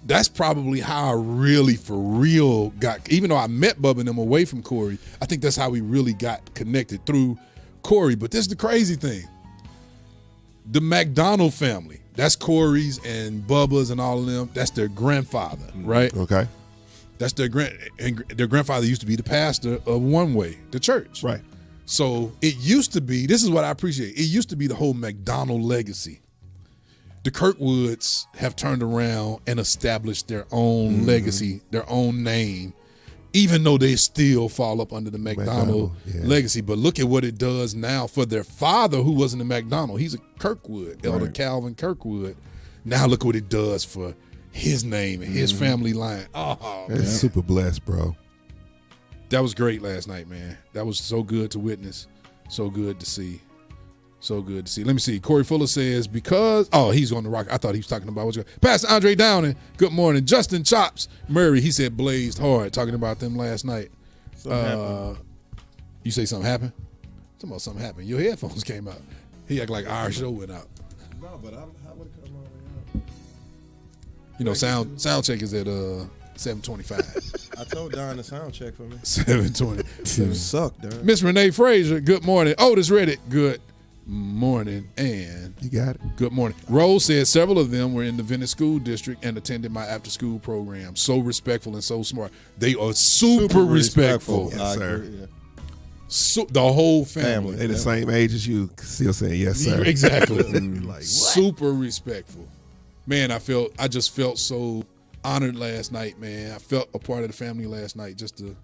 that's probably how I really, for real, got. Even though I met Bubba and them away from Corey, I think that's how we really got connected through Corey. But this is the crazy thing: the McDonald family. That's Corey's and Bubba's and all of them. That's their grandfather, right? Okay. That's their grandfather used to be the pastor of One Way, the church. Right. So it used to be, this is what I appreciate, it used to be the whole McDonald legacy. The Kirkwoods have turned around and established their own legacy, their own name, even though they still fall up under the McDonald legacy. But look at what it does now for their father, who wasn't a McDonald. He's a Kirkwood, Elder Calvin Kirkwood. Now look what it does for his name and his family line. Oh, That's super blessed, bro. that was great last night, man. That was so good to witness, so good to see. So good to see. Let me see. Corey Fuller says, he's on the rock. I thought he was talking about Pastor Andre Downing. Good morning. Justin Chops Murray, he said blazed hard, talking about them last night. You say something happened? Talking about something happened. Your headphones came out. He act like our show went out. No, but how would it come on? You know, sound check is at 7:25. I told Don to sound check for me. 7:20. You suck, Don. Miss Renee Frazier, good morning. Otis Reddick, good morning. And You got it. good morning. Rose said several of them were in the Venice School District and attended my after-school program. So respectful and so smart. They are super respectful. Yes, I sir. agree, yeah. The whole family. They the same age as you, still saying yes, sir. Exactly. Like, what? Super respectful. Man, I just felt so honored last night, man. I felt a part of the family last night just to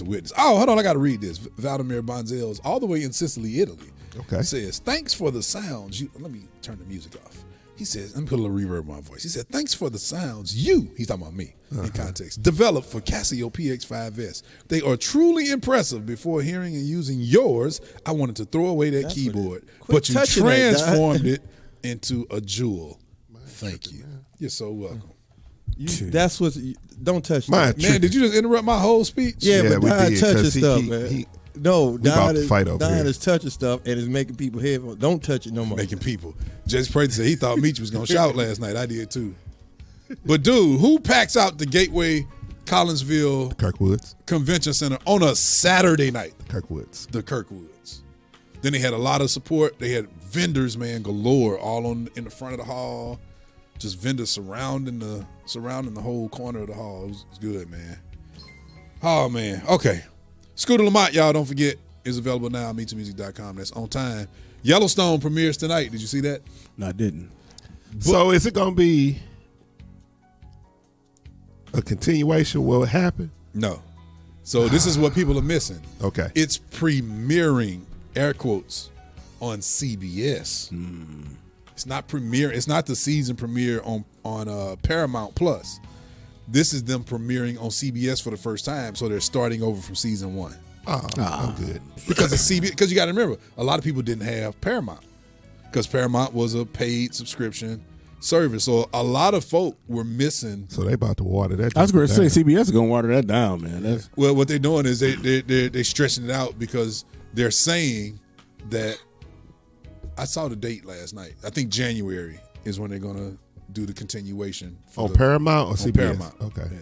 witness. Oh, hold on, I got to read this. Vladimir Bonzel's all the way in Sicily, Italy. Okay. Says, thanks for the sounds. Let me turn the music off. He says, let me put a little reverb on my voice. He said, thanks for the sounds he's talking about me in context, developed for Casio PX5S. They are truly impressive. Before hearing and using yours, I wanted to throw away that keyboard, but you touching that, transformed it into a jewel. Thank you. You're so welcome. That's what. Don't touch My that. Man, did you just interrupt my whole speech? Yeah, Yeah, but we Don did, touching 'cause stuff, he- man. he- No, about Don to is, fight over Don here. is touching stuff and is making people headphones. Don't touch it no more. Making people. Jesse Prater said he thought Meech was going to shout last night. I did too. But dude, who packs out the Gateway Collinsville Kirkwoods. Convention Center on a Saturday night? Kirkwoods. The Kirkwoods. Then they had a lot of support. They had vendors, man, galore, all in the front of the hall. Just vendors surrounding the whole corner of the hall. It was good, man. Oh man. Okay. Scooter Lamont, y'all don't forget, is available now on MeTooMusic.com. That's on time. Yellowstone premieres tonight. Did you see that? No, I didn't. So is it going to be a continuation? Will it happen? No. So this is what people are missing. Okay. It's premiering, air quotes, on CBS. It's not premiere. It's not the season premiere on Paramount Plus. This is them premiering on CBS for the first time, so they're starting over from season 1. I'm good. Because it's CBS. Because you got to remember, a lot of people didn't have Paramount because Paramount was a paid subscription service. So a lot of folk were missing. So they about to water that. I was going to down. say CBS is going to water that down, man. That's Well, what they're doing is they're stretching it out because they're saying that. I saw the date last night. I think January is when they're going to do the continuation. On Paramount or CBS? Paramount. Okay. Yeah.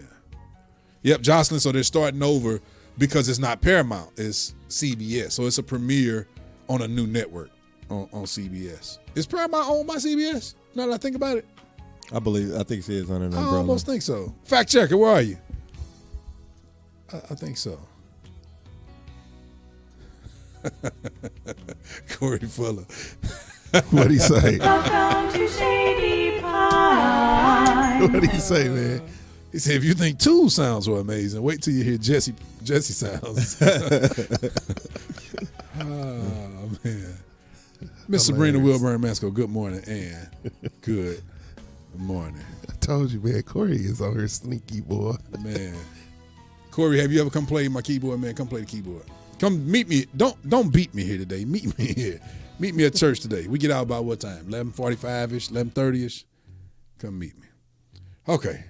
Yep, Jocelyn. So they're starting over because it's not Paramount, it's CBS. So it's a premiere on a new network on CBS. Is Paramount owned by CBS? Now that I think about it, I think she is under an I umbrella. almost think so. Fact checker, where are you? I think so. Corey Fuller. What'd he say? Welcome to Shady Pine. What'd he say, man? He said, if you think Tool sounds were amazing, wait till you hear Jesse sounds. Oh, man. Miss Sabrina Wilburn Masco, good morning. And good morning. I told you, man. Corey is on her sneaky boy. Man. Corey, have you ever come play my keyboard, man? Come play the keyboard. Come meet me. Don't beat me here today. Meet me here. Meet me at church today. We get out about what time? 11:45-ish, 11:30-ish. Come meet me. Okay.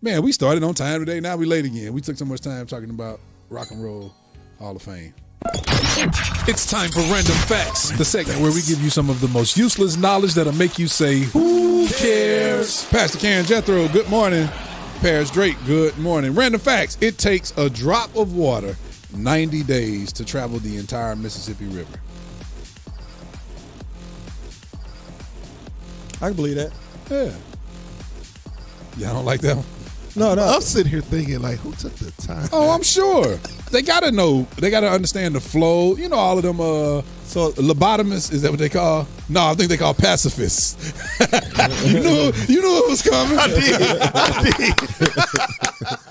Man, we started on time today. Now we late again. We took so much time talking about Rock and Roll Hall of Fame. It's time for Random Facts, the segment where we give you some of the most useless knowledge that'll make you say, who cares? Pastor Karen Jethro, good morning. Paris Drake, good morning. Random Facts. It takes a drop of water 90 days to travel the entire Mississippi River. I can believe that. Yeah. Y'all don't like that one? No. I'm sitting here thinking, like, who took the time? Oh, I'm sure. They gotta know. They gotta understand the flow. You know, all of them. So lobotomists, is that what they call? No, I think they call pacifists. you knew it was coming. I did.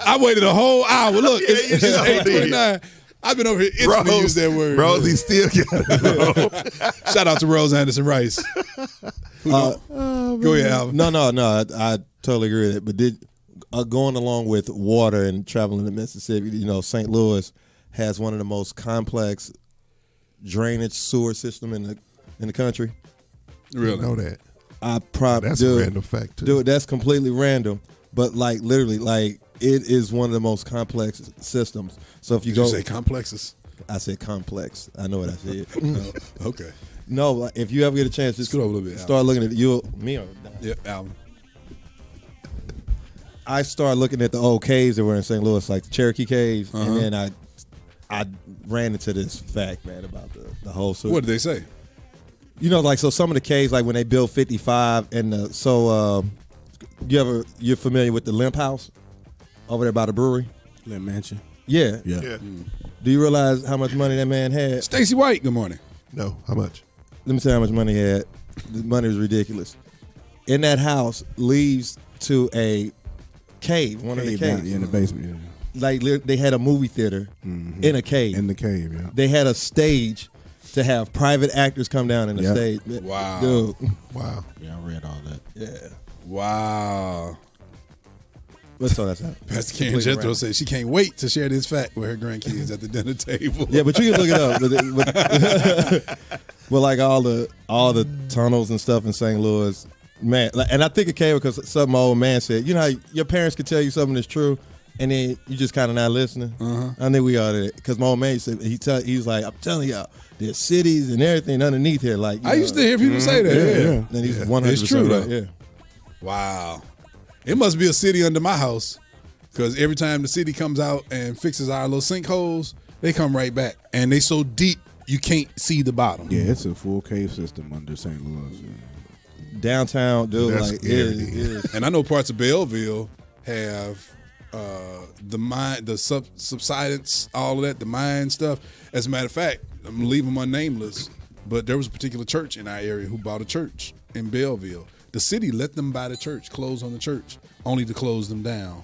I waited a whole hour. Look, it's 8:29. I've been over here itching to use that word. Rosie still got it. Shout out to Rose Anderson Rice. Go ahead, Alvin. No. I totally agree with it. But going along with water and traveling to Mississippi, St. Louis has one of the most complex drainage sewer system in the country. Really? Know that. That's a random fact too. Dude, that's completely random. But literally, it is one of the most complex systems. So if you Did go, you say complexes? I said complex. I know what I said. Okay. No, if you ever get a chance, just Scoot over a little bit, start looking at you. Me or Yeah, Alvin. I started looking at the old caves that were in St. Louis, like the Cherokee Caves, and then I ran into this fact, man, about the whole story. What did they say? You know, like, so some of the caves, like when they built 55, and you're familiar with the Limp House over there by the brewery? Limp Mansion. Yeah. Yeah. Do you realize how much money that man had? Stacey White, good morning. No, how much? Let me tell you how much money he had. The money was ridiculous. In that house leads to a cave, one of the Down caves. in the basement. Like they had a movie theater in a cave. In the cave, yeah. They had a stage to have private actors come down in the Yep. stage. Wow. Dude. Wow. Yeah, I read all that. Yeah. Wow. Let's talk that. Pastor Karen Jethro said she can't wait to share this fact with her grandkids at the dinner table. Yeah, but you can look it up. But like all the tunnels and stuff in St. Louis, man. And I think it came because some old man said, you know, how your parents could tell you something that's true, and then you just kind of not listening. I think we are there because my old man said he was like, I'm telling y'all, there's cities and everything underneath here. Like I used to hear people say that. Yeah. And he's 100% It's true, right. though. Yeah. Wow. It must be a city under my house because every time the city comes out and fixes our little sinkholes, they come right back. And they so deep, you can't see the bottom. Yeah, it's a full cave system under St. Louis. Downtown, dude, That's like scary. it is. And I know parts of Belleville have the mine, the subsidence, all of that, the mine stuff. As a matter of fact, I'm gonna leave them unnameless, but there was a particular church in our area who bought a church in Belleville. The city let them buy the church, close on the church, only to close them down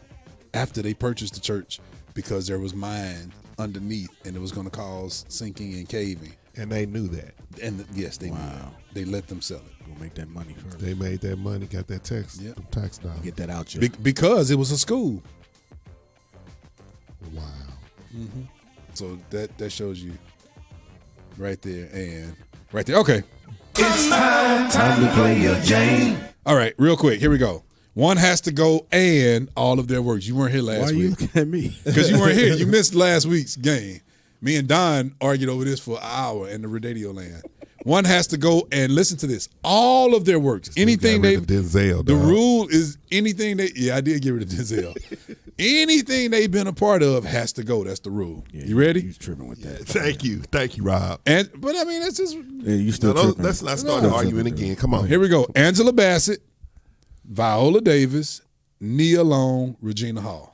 after they purchased the church because there was mine underneath and it was going to cause sinking and caving. And they knew that. And yes, they knew that. They let them sell it. Go make that money first. They made that money, got that tax, Yep. them tax dollars. Get that out, you. Because it was a school. Wow. So that shows you right there and right there. Okay. It's time to play your game. All right, real quick. Here we go. One has to go and all of their works. You weren't here Why last are you week. looking at me? Because you weren't here. You missed last week's game. Me and Don argued over this for an hour in the Radio Land. One has to go and listen to this. All of their works. Anything Got they rid of Denzel, the dog. rule is anything they I did get rid of Denzel. Anything they've been a part of has to go. That's the rule. Yeah, you ready? You tripping with that. Thank you, Rob. But I mean that's just Yeah, you still No, tripping. let's not start Still arguing tripping, again. Come on. here we go. Angela Bassett, Viola Davis, Nia Long, Regina Hall.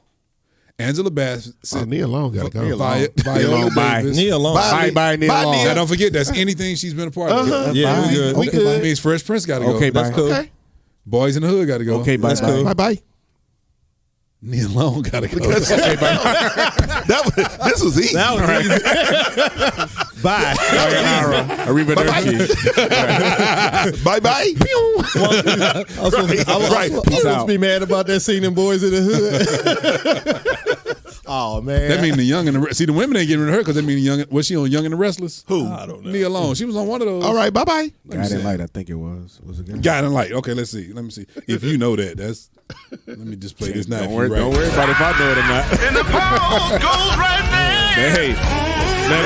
Angela Bassett, Oh, Neil Long got to go. Viola Long, bye. Davis. Neil Long. Bye, Neil Long. Now don't forget that's anything she's been a part of. Yeah, we good. We good. That means Fresh Prince got to go. Okay, That's bye. cool. Okay. Boys in the Hood got to go. Okay, bye. That's cool. Bye bye. Nia Long got to go. This was easy. Bye. Arrivederci. Bye bye. I was supposed to be mad about that scene in Boys in the Hood. Oh man, That mean the Young and the see the women ain't getting rid of her because that mean the Young. Was she on Young and the Restless? Who? I don't know. Nia Long. She was on one of those. All right. Bye bye. Guiding Light, I think it was. Was it good? Guiding Light. Okay, let's see. Let me see. If you know that, that's. Let me just play this now. Don't worry about if I know it or not. And the pause goes right there. Hey, that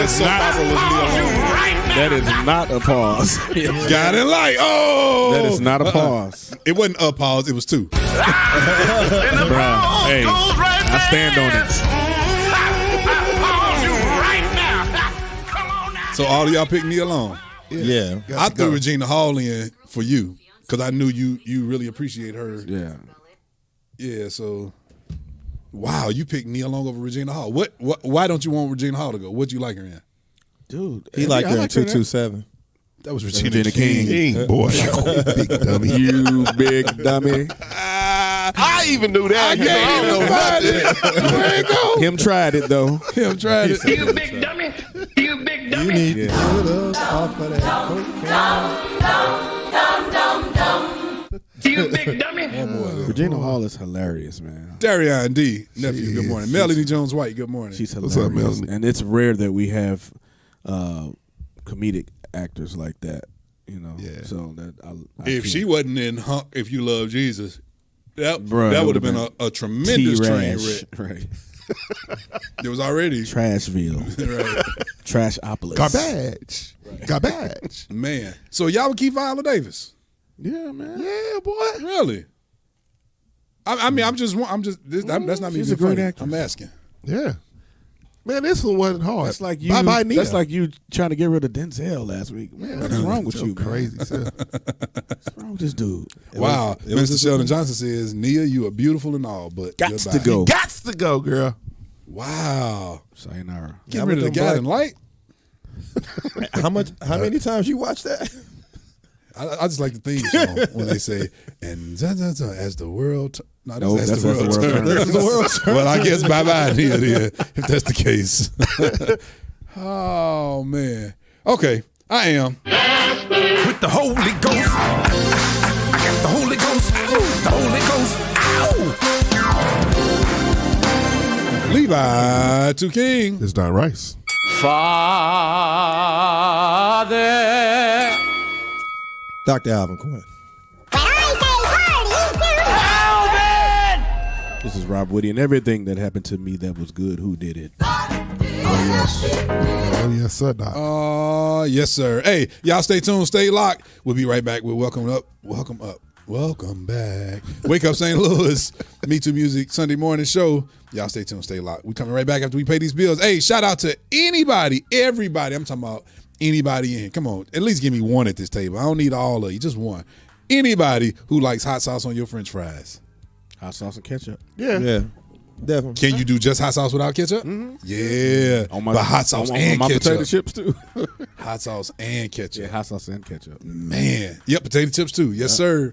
is not a pause. Guiding Light. Oh, That is not a pause. It wasn't a pause. It was two. And the pause Hey, goes right there. I stand on it. Pause you right now. Come on now. So all of y'all picked Nia Long. Yeah. I threw Regina Hall in for you because I knew you really appreciate her. Yeah. Yeah. So, wow, you picked Nia Long over Regina Hall. What? Why don't you want Regina Hall to go? What'd you like her in? Dude. He liked I her in like her 227. That was Regina, Regina King. King, boy. Big dummy. You big dummy. I even knew that. I can't even find it. There you go. Him tried it, though. Him tried it. You big dummy. You big dummy. To get us off of that cocaine. You big dummy. Regina Hall is hilarious, man. Darian D. Nephew, She good is. morning. Melanie Jones White, good morning. She's What's hilarious. up, Melanie? And it's rare that we have comedic actors like that, you know. Yeah. So that I if she wasn't in Hunk, If You Love Jesus, that Bruh, would have been a tremendous train T-Rash, wreck. right? It was already Trashville, right. Trashopolis. Garbage. Garbage. Man. So y'all would keep Viola Davis? Yeah, man. Yeah, boy. Really? I mean, that's not me She's being a great funny. actress. I'm asking. Yeah. Man, this one wasn't hard. That's like you. Bye-bye, Nia. That's like you trying to get rid of Denzel last week. Man, what is wrong with So you? man? crazy. Sis. What's wrong with this dude? Wow. Mr. Sheldon Johnson says, Nia, you are beautiful and all, but Gots goodbye. to go. Gots to go, girl. Wow. Sayonara. Get rid of the guiding light. How many times you watch that? I just like the theme song when they say, and as the world. No, that's that's the as the world world turns. turns. That's the world turns. Well, I guess bye-bye, Nia, then, if that's the case. Oh, man. Okay, I am. With the Holy Ghost. I got the Holy Ghost. The Holy Ghost. Ow! Levi to King. It's Don Rice. Father. Dr. Alvin Quinn. This is Rob Woody, and everything that happened to me that was good. Who did it? Oh, yes, sir, Doc. Yes, sir. Hey, y'all stay tuned, stay locked. We'll be right back with Welcome back. Wake Up St. Louis, MeTooMusic Sunday morning show. Y'all stay tuned, stay locked. We coming right back after we pay these bills. Hey, shout out to anybody, everybody. I'm talking about anybody in. Come on, at least give me one at this table. I don't need all of you, just one. Anybody who likes hot sauce on your French fries. Hot sauce and ketchup. Yeah, definitely. Can you do just hot sauce without ketchup? Mm-hmm. Yeah, but hot sauce and on my ketchup. potato chips too. Hot sauce and ketchup. Yeah, hot sauce and ketchup. Man, yep, potato chips too. Yes, sir.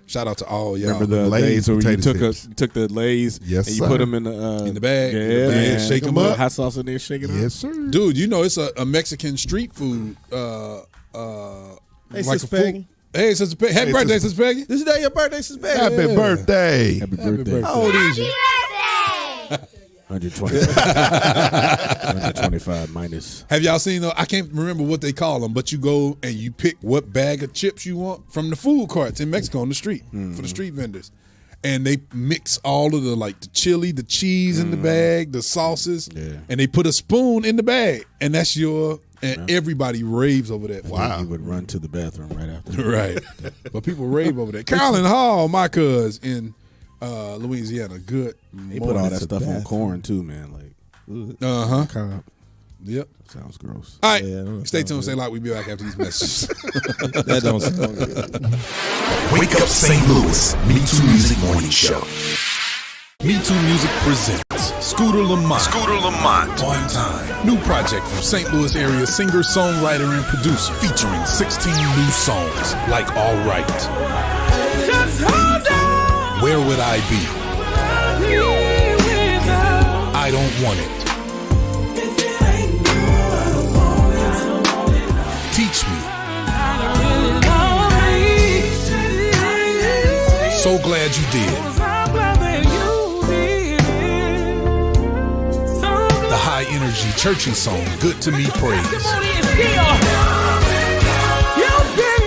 Shout out to all y'all. Remember the Lay's days where you potato took chips. the Lays Yes, and you sir. put them in the bag, Yeah, man. shake 'em Put up. hot sauce in there, shake it up. Yes, sir. Dude, you know it's a Mexican street food. Hey, like Sis a Peggy. Hey, Sister Peggy. Happy birthday, Sister Peggy. This is day your birthday, Sis Peggy. Happy birthday. Happy birthday. How old is you? 125 minus. Have y'all seen I can't remember what they call them, but you go and you pick what bag of chips you want from the food carts in Mexico on the street for the street vendors. And they mix all of the chili, the cheese in the bag, the sauces, and they put a spoon in the bag, and that's everybody raves over that. Wow. You would run to the bathroom right after. Right. But people rave over that. Carolyn Hall, my cuz in Louisiana, good. They put all that stuff on corn too, man. Uh-huh. Yep. Sounds gross. All right. Yeah, Stay tuned, stay locked. We'll be back after these messages. That don't sound good. Wake Up St. Louis, MeTooMusic Morning Show. MeTooMusic presents Scooter Lamont. On Time. New project from St. Louis area singer, songwriter, and producer featuring 16 new songs like All Right. Just hold on. Where Would I Be? I Don't Want It. Teach Me. So Glad You Did. The high energy churchy song, Good to Me Praise.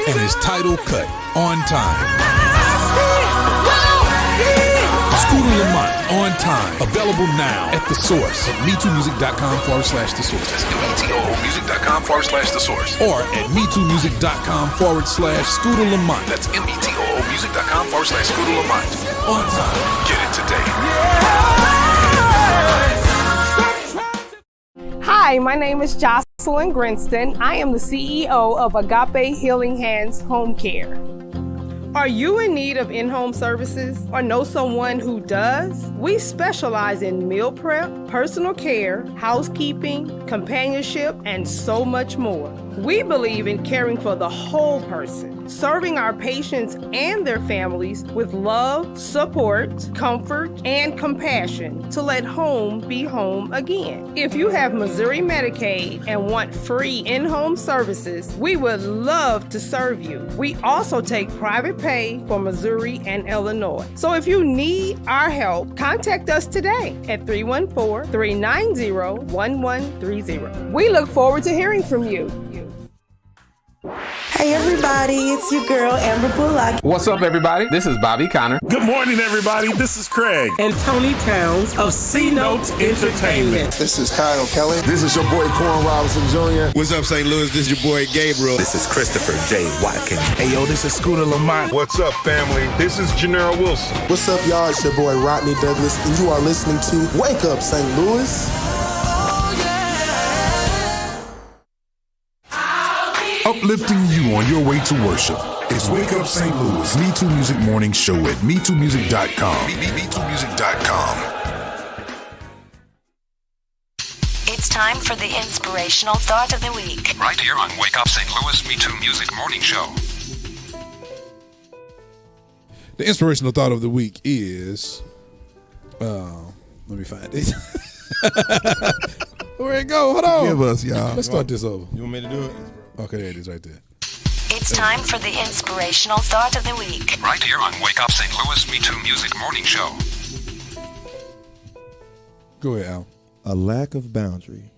And his title cut, On Time. Scooter Lamont, On Time. Available now at The Source at MeTooMusic.com/The Source. That's MeTooMusic.com/The Source. Or at MeTooMusic.com/Scooter Lamont. That's MeTooMusic.com/Scooter Lamont. On Time. Get it today. Hi, my name is Jocelyn Grinston. I am the CEO of Agape Healing Hands Home Care. Are you in need of in-home services or know someone who does? We specialize in meal prep, personal care, housekeeping, companionship, and so much more. We believe in caring for the whole person, serving our patients and their families with love, support, comfort, and compassion to let home be home again. If you have Missouri Medicaid and want free in-home services, we would love to serve you. We also take private pay for Missouri and Illinois. So if you need our help, contact us today at 314-390-1130. We look forward to hearing from you. Hi, everybody. It's your girl, Amber Bullock. What's up, everybody? This is Bobby Connor. Good morning, everybody. This is Craig. And Tony Towns of C Notes Entertainment. This is Kyle Kelly. This is your boy, Corn Robinson Jr. What's up, St. Louis? This is your boy, Gabriel. This is Christopher J. Watkins. Hey, yo, this is Scooter Lamont. What's up, family? This is Janelle Wilson. What's up, y'all? It's your boy, Rodney Douglas, and you are listening to Wake Up, St. Louis. Uplifting you on your way to worship. It's Wake Up St. Louis MeTooMusic Morning Show at MeTooMusic.com. MeTooMusic.com. It's time for the inspirational thought of the week. Right here on Wake Up St. Louis MeTooMusic Morning Show. The inspirational thought of the week is, let me find it. Where'd it go? Hold on. Give us, y'all. Let's start this over. You want me to do it? Okay, there it is right there. It's time for the inspirational thought of the week. Right here on Wake Up St. Louis MeTooMusic Morning Show. Go ahead, Al. A lack of boundary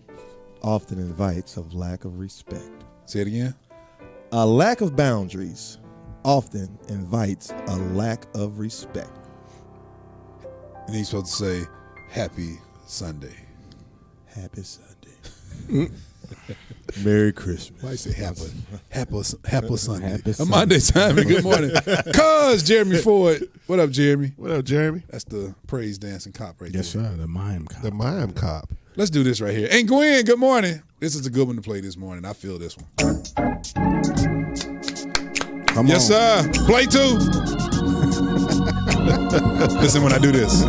often invites a lack of respect. Say it again. A lack of boundaries often invites a lack of respect. And he's supposed to say, Happy Sunday. Happy Sunday. Merry Christmas. Why you say happy Sunday? Happy A Monday time and good morning. Cuz Jeremy Ford. What up, Jeremy? What up, Jeremy? That's the praise dancing cop right Yes, there. sir. The mime cop. The mime cop. Let's do this right here. And Gwen, good morning. This is a good one to play this morning. I feel this one. Come yes, on. sir. Play two. Listen when I do this.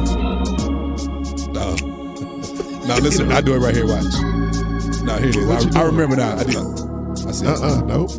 No, listen. I do it right here. Watch. No, here it is. I remember now. I did. I said. Nope.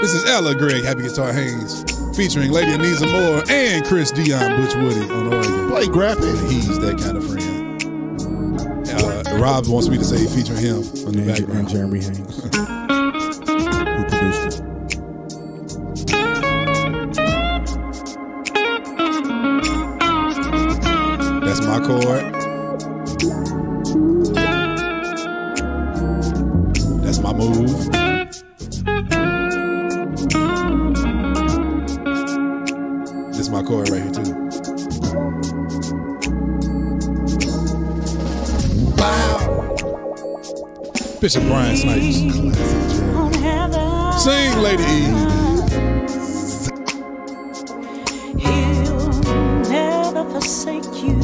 This is Ella Gregg, Happy Guitar Haynes, featuring Lady Anisa Moore and Chris Dion Butch Woody on Oregon. Play Grappy. He's that kind of friend. Rob wants me to say featuring him on the background. And Jeremy Haynes, who produced it. That's my chord. That's my move. This is my chord right here too. Bishop Brian Snipes. Sing, Lady E. He'll never forsake you,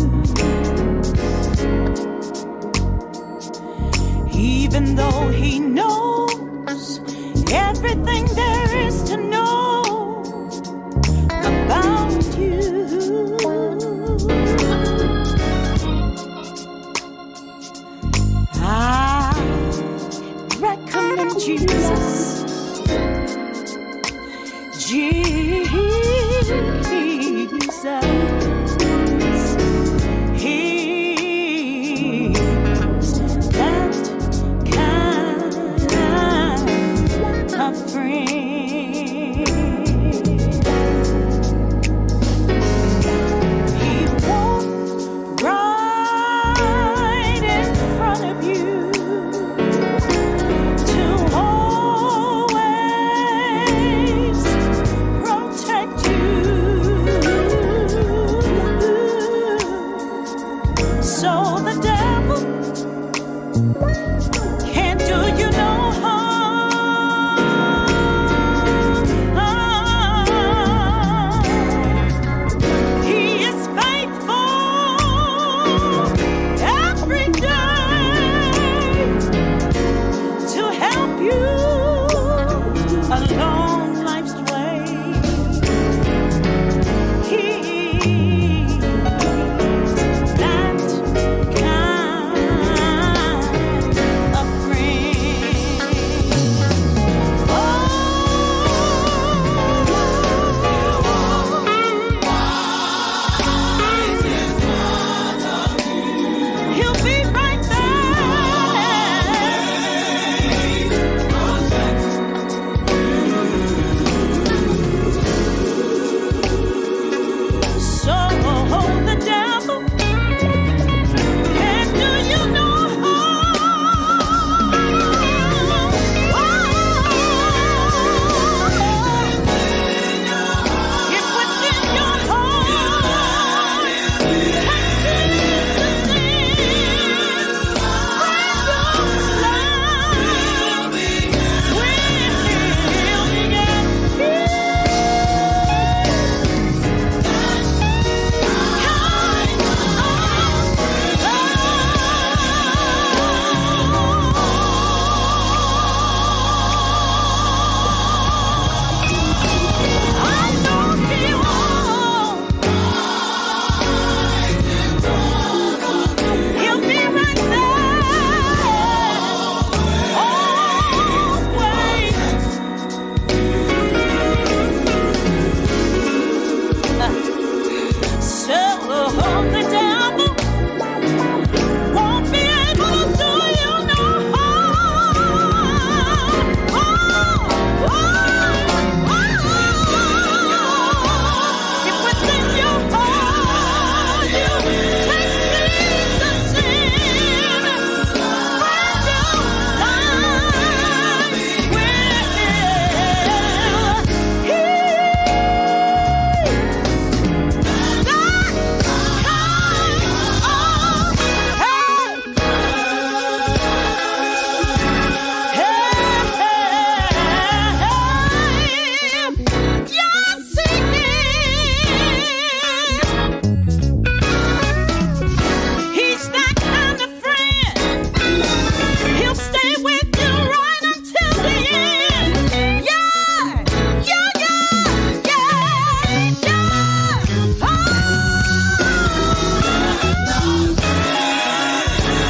even though he knows everything there is to know about you. I recommend Jesus. Jesus, He's that kind of friend. He walked right in front of you to always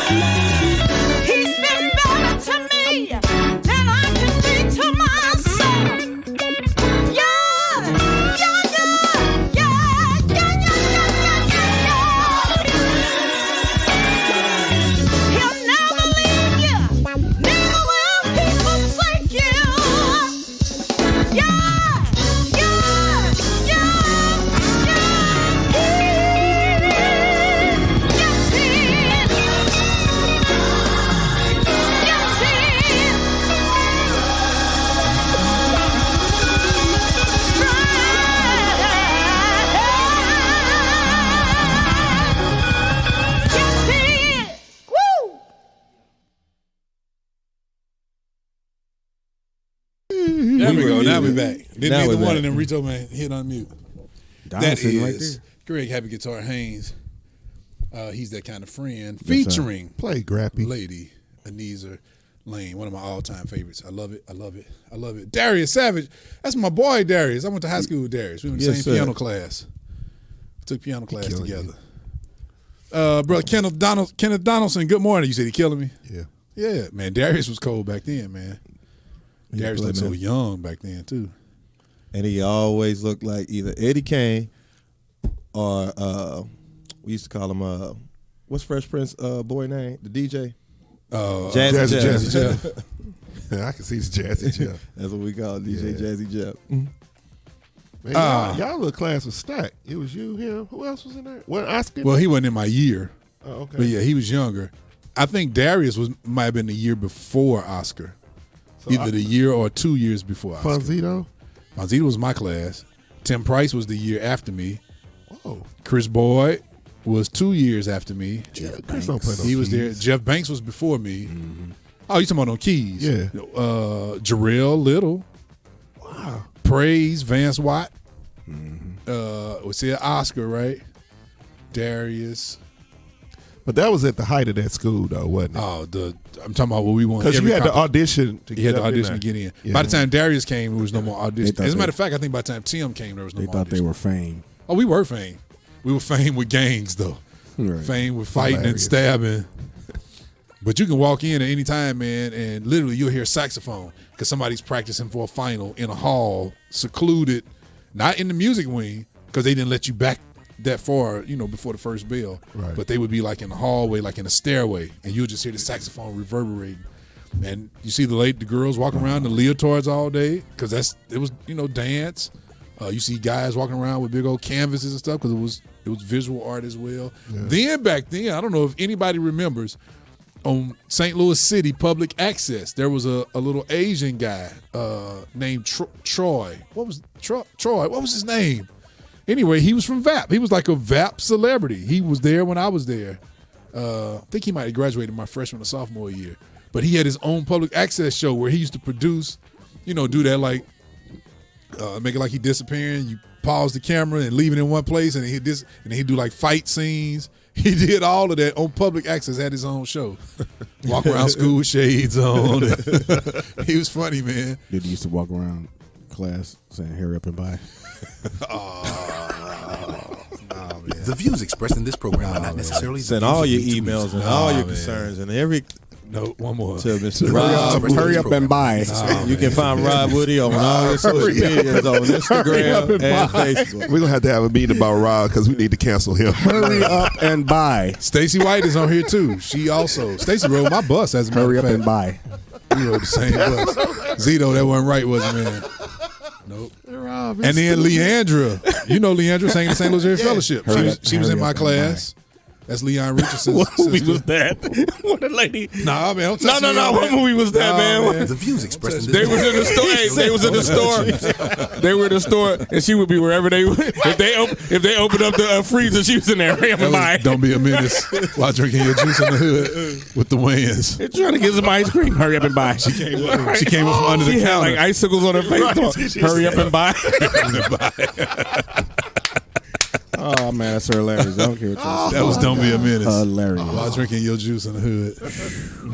He's been better to me than I can be to myself. Yeah, yeah, yeah, yeah, yeah, yeah, yeah. He'll never leave you, never will he forsake you. Yeah, yeah, yeah, yeah. Yes, he is. Yes, he is. Yes, he is. Woo! There we go. Now we back. Didn't Now either we're one back. of them Rito man hit unmute. Don That sitting right is there. Greg Happy Guitar Haynes. He's that kind of friend. Yes, sir. Featuring Play Grappy. Lady Anisa Lane, one of my all-time favorites. I love it. I love it. I love it. Darius Savage. That's my boy, Darius. I went to high school with Darius. We were in the Yes, same sir. piano class. Took piano class killing together. Brother Kenneth Donaldson, good morning. You said he killing me? Yeah. Yeah, man. Darius was cold back then, man. Darius looked so young back then, too. And he always looked like either Eddie Kane or we used to call him what's Fresh Prince boy name? The DJ? Jazzy Jeff. I can see it's Jazzy Jeff. That's what we call DJ Jazzy Jeff. Man, y'all little class was stacked. It was you, him. Who else was in there? What, Oscar? Well, he wasn't in my year. Oh, okay. But yeah, he was younger. I think Darius might have been the year before Oscar. So Either the year or 2 years before Oscar. Fonzito? Fonzito was my class. Tim Price was the year after me. Oh. Chris Boyd was 2 years after me. Chris don't play no He was there. keys. Jeff Banks was before me. Oh, you talking about on keys? Yeah. Jarrell Little. Wow. Praise Vance Watt. We said Oscar, right? Darius. But that was at the height of that school, though, wasn't it? Oh, I'm talking about what we want. Because you had to audition to get You had to up in audition there. to get in. Yeah. By the time Darius came, there was no more audition. They As a thought matter of fact, I think by the time Tim came, there was no They more thought they audition. were fame. Oh, we were famed. We were famed with gangs, though. Right. Famed with fighting Hilarious. and stabbing. But you can walk in at any time, man, and literally you'll hear saxophone because somebody's practicing for a final in a hall, secluded, not in the music wing because they didn't let you back that far, before the first bell. Right. But they would be like in the hallway, like in a stairway, and you'll just hear the saxophone reverberating. And you see the girls walking around in the leotards all day because it was dance. You see guys walking around with big old canvases and stuff because it was visual art as well. Yeah. Then back then, I don't know if anybody remembers, on St. Louis City Public Access, there was a little Asian guy named Troy. What was Troy? What was his name? Anyway, he was from VAP. He was like a VAP celebrity. He was there when I was there. I think he might have graduated my freshman or sophomore year. But he had his own public access show where he used to produce, do that like, make it like he disappearing. You pause the camera and leave it in one place, and he'd do like fight scenes. He did all of that on public access, had his own show. Walk around school with shades on. He was funny, man. Did he used to walk around class saying hurry up and buy? The views expressed in this program are not necessarily Send the views all of your MeTooMusic. emails and all your concerns and every No, one more. to Mr. Hurry Rob. up and buy. You can find Rob Woody on all his social medias on Instagram and Facebook. We're going to have a meeting about Rob because we need to cancel him. Hurry up and buy. Stacey White is on here too. She also Stacey rode my bus as a matter Hurry of up fact. and buy. We rode the same bus. Zito, that wasn't right, was it, man? Nope. Rob, And then Leandra, Leandra sang the St. Louis Area Fellowship. She was in my class. That's Leon Richardson's What movie sister. was that? What a lady. Nah, man. Don't touch me No. on What that. movie was that, Nah, man? The views expressed in this They was in the store. Hey, they was in the store. They were in the store, and she would be wherever they. If they opened up the freezer, she was in there. Hurry up and buy. Don't be a menace while drinking your juice in the hood with the Wayans. They're trying to get some ice cream. Hurry up and buy. She came up from under the She had counter. like icicles on her face. Hurry up and buy. Oh man, that's hilarious. I don't care what you That was Don't Be a Menace. Hilarious. While drinking your juice in the hood.